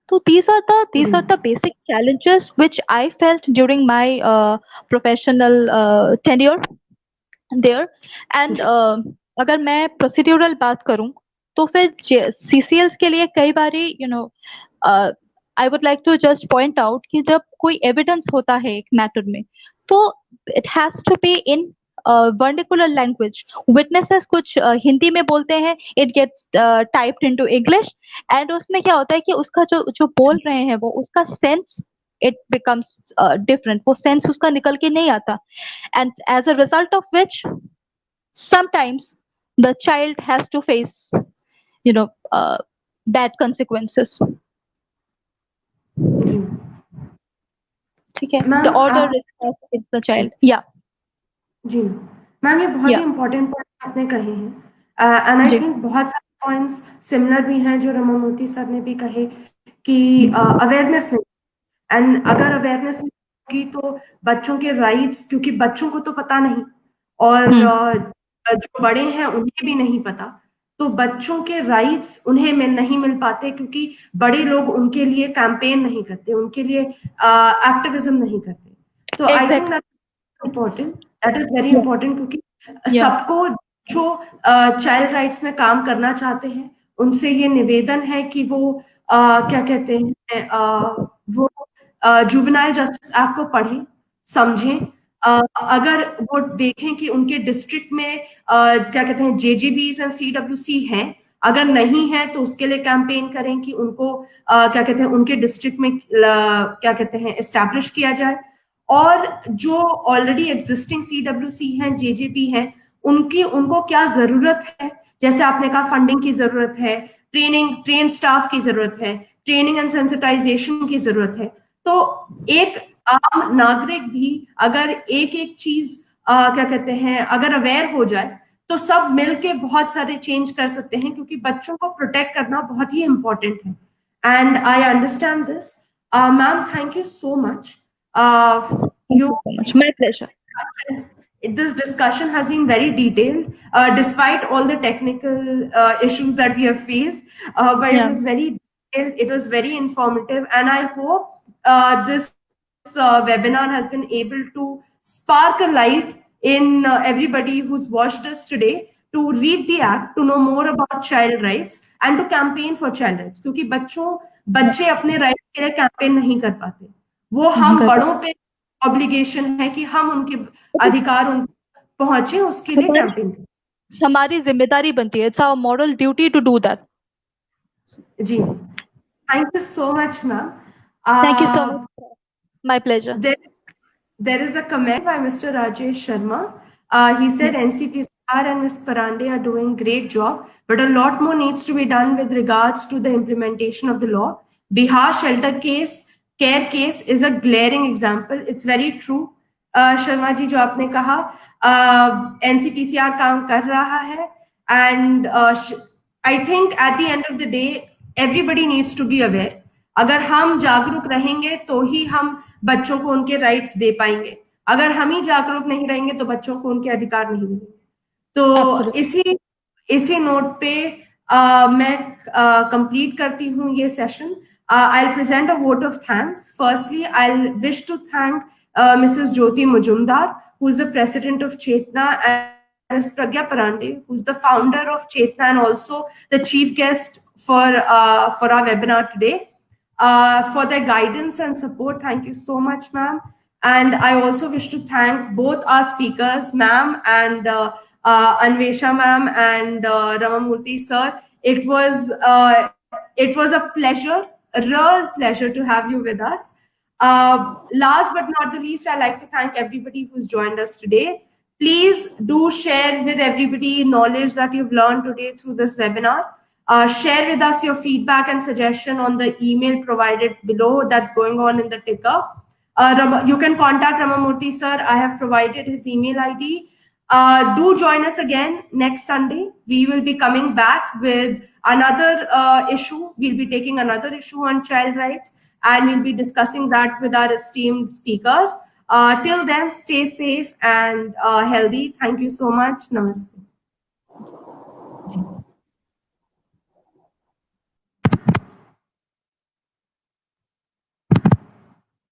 So these are the basic challenges which I felt during my professional tenure there. And अगर मैं procedural बात करूं, तो फिर CCLs के लिए कई बारी I would like to just point out कि जब कोई evidence होता है एक matter में, तो it has to be in vernacular language. Witnesses कुछ हिंदी में बोलते हैं, it gets typed into English, and उसमें क्या होता है कि उसका जो बोल रहे हैं वो उसका sense it becomes different. वो sense उसका निकल के नहीं आता, and as a result of which sometimes the child has to face bad consequences. ठीक है, the order is against the child. Yeah. जी मैम, ये बहुत ही इम्पोर्टेंट पॉइंट आपने कहे हैं, एंड आई थिंक बहुत सारे पॉइंट्स सिमिलर भी हैं जो रामामूर्ति सर ने भी कहे कि अवेयरनेस नहीं, एंड अगर अवेयरनेस नहीं होगी तो बच्चों के राइट्स, क्योंकि बच्चों को तो पता नहीं और जो बड़े हैं उन्हें भी नहीं पता, तो बच्चों के राइट्स उन्हें नहीं मिल पाते क्योंकि बड़े लोग उनके लिए कैंपेन नहीं करते, उनके लिए एक्टिविज्म नहीं करते. तो I think that important, that is very important, क्योंकि सबको जो चाइल्ड राइट्स में काम करना चाहते हैं उनसे ये निवेदन है कि वो क्या कहते हैं, वो जुवेनाइल जस्टिस एक्ट को पढ़ें, समझें. अगर वो देखें कि उनके डिस्ट्रिक्ट में क्या कहते हैं JGBs एंड CWC हैं, अगर नहीं है तो उसके लिए कैंपेन करें कि उनको क्या कहते हैं उनके डिस्ट्रिक्ट में क्या कहते हैं एस्टैब्लिश किया जाए. और जो ऑलरेडी एग्जिस्टिंग CWC हैं, JGB हैं, उनको क्या जरूरत है, जैसे आपने कहा फंडिंग की जरूरत है, ट्रेन स्टाफ की जरूरत है, ट्रेनिंग एंड सेंसिटाइजेशन की जरूरत है. तो एक आम नागरिक भी अगर एक चीज क्या कहते हैं अगर अवेयर हो जाए तो सब मिलके बहुत सारे चेंज कर सकते हैं, क्योंकि बच्चों को प्रोटेक्ट करना बहुत ही इंपॉर्टेंट है. And I understand this. Ma'am, thank you so much. My pleasure. this discussion has been very detailed, despite all the technical issues that we have faced. But it was very detailed, it was very informative, and I hope this webinar has been able to spark a light in everybody who's watched us today to read the act, to know more about child rights, and to campaign for child rights. क्योंकि बच्चे अपने rights के लिए campaign नहीं कर पाते, वो हम बड़ों पे ऑब्लिगेशन है कि हम उनके अधिकार उन पहुंचे, उसके लिए कैंपेन करें। हमारी जिम्मेदारी बनती है, it's our moral duty to do that. जी, thank you so much ma'am. Thank you so much, my pleasure. There is a comment by Mr. Rajesh Sharma. He said NCPCR and Ms. Parande are doing great job, but a lot more needs to be done with regards to the implementation of the law. Bihar shelter care case is a glaring example. It's very true. Sharma ji, जो आपने कहा, NCPCR काम कर रहा है, and I think at the end of the day, everybody needs to be aware. अगर हम जागरूक रहेंगे तो ही हम बच्चों को उनके राइट्स दे पाएंगे, अगर हम ही जागरूक नहीं रहेंगे तो बच्चों को उनके अधिकार नहीं मिलेंगे। तो इसी नोट पे मैं कंप्लीट करती हूँ ये session. I'll present a vote of thanks. Firstly, I'll wish to thank Mrs. Jyoti Majumdar, who is the president of Chetna, and Ms. Pragya Parande, who's the founder of Chetna and also the chief guest for our webinar today. For their guidance and support. Thank you so much, ma'am. And I also wish to thank both our speakers, ma'am, and Anvesha ma'am and Ramamurthy sir. It was a pleasure, a real pleasure to have you with us. Last but not the least, I'd like to thank everybody who's joined us today. Please do share with everybody knowledge that you've learned today through this webinar. Share with us your feedback and suggestion on the email provided below that's going on in the ticker. You can contact Ramamurthy sir. I have provided his email ID. Do join us again next Sunday. We will be coming back with another issue. We'll be taking another issue on child rights, and we'll be discussing that with our esteemed speakers. Till then, stay safe and healthy. Thank you so much. Namaste.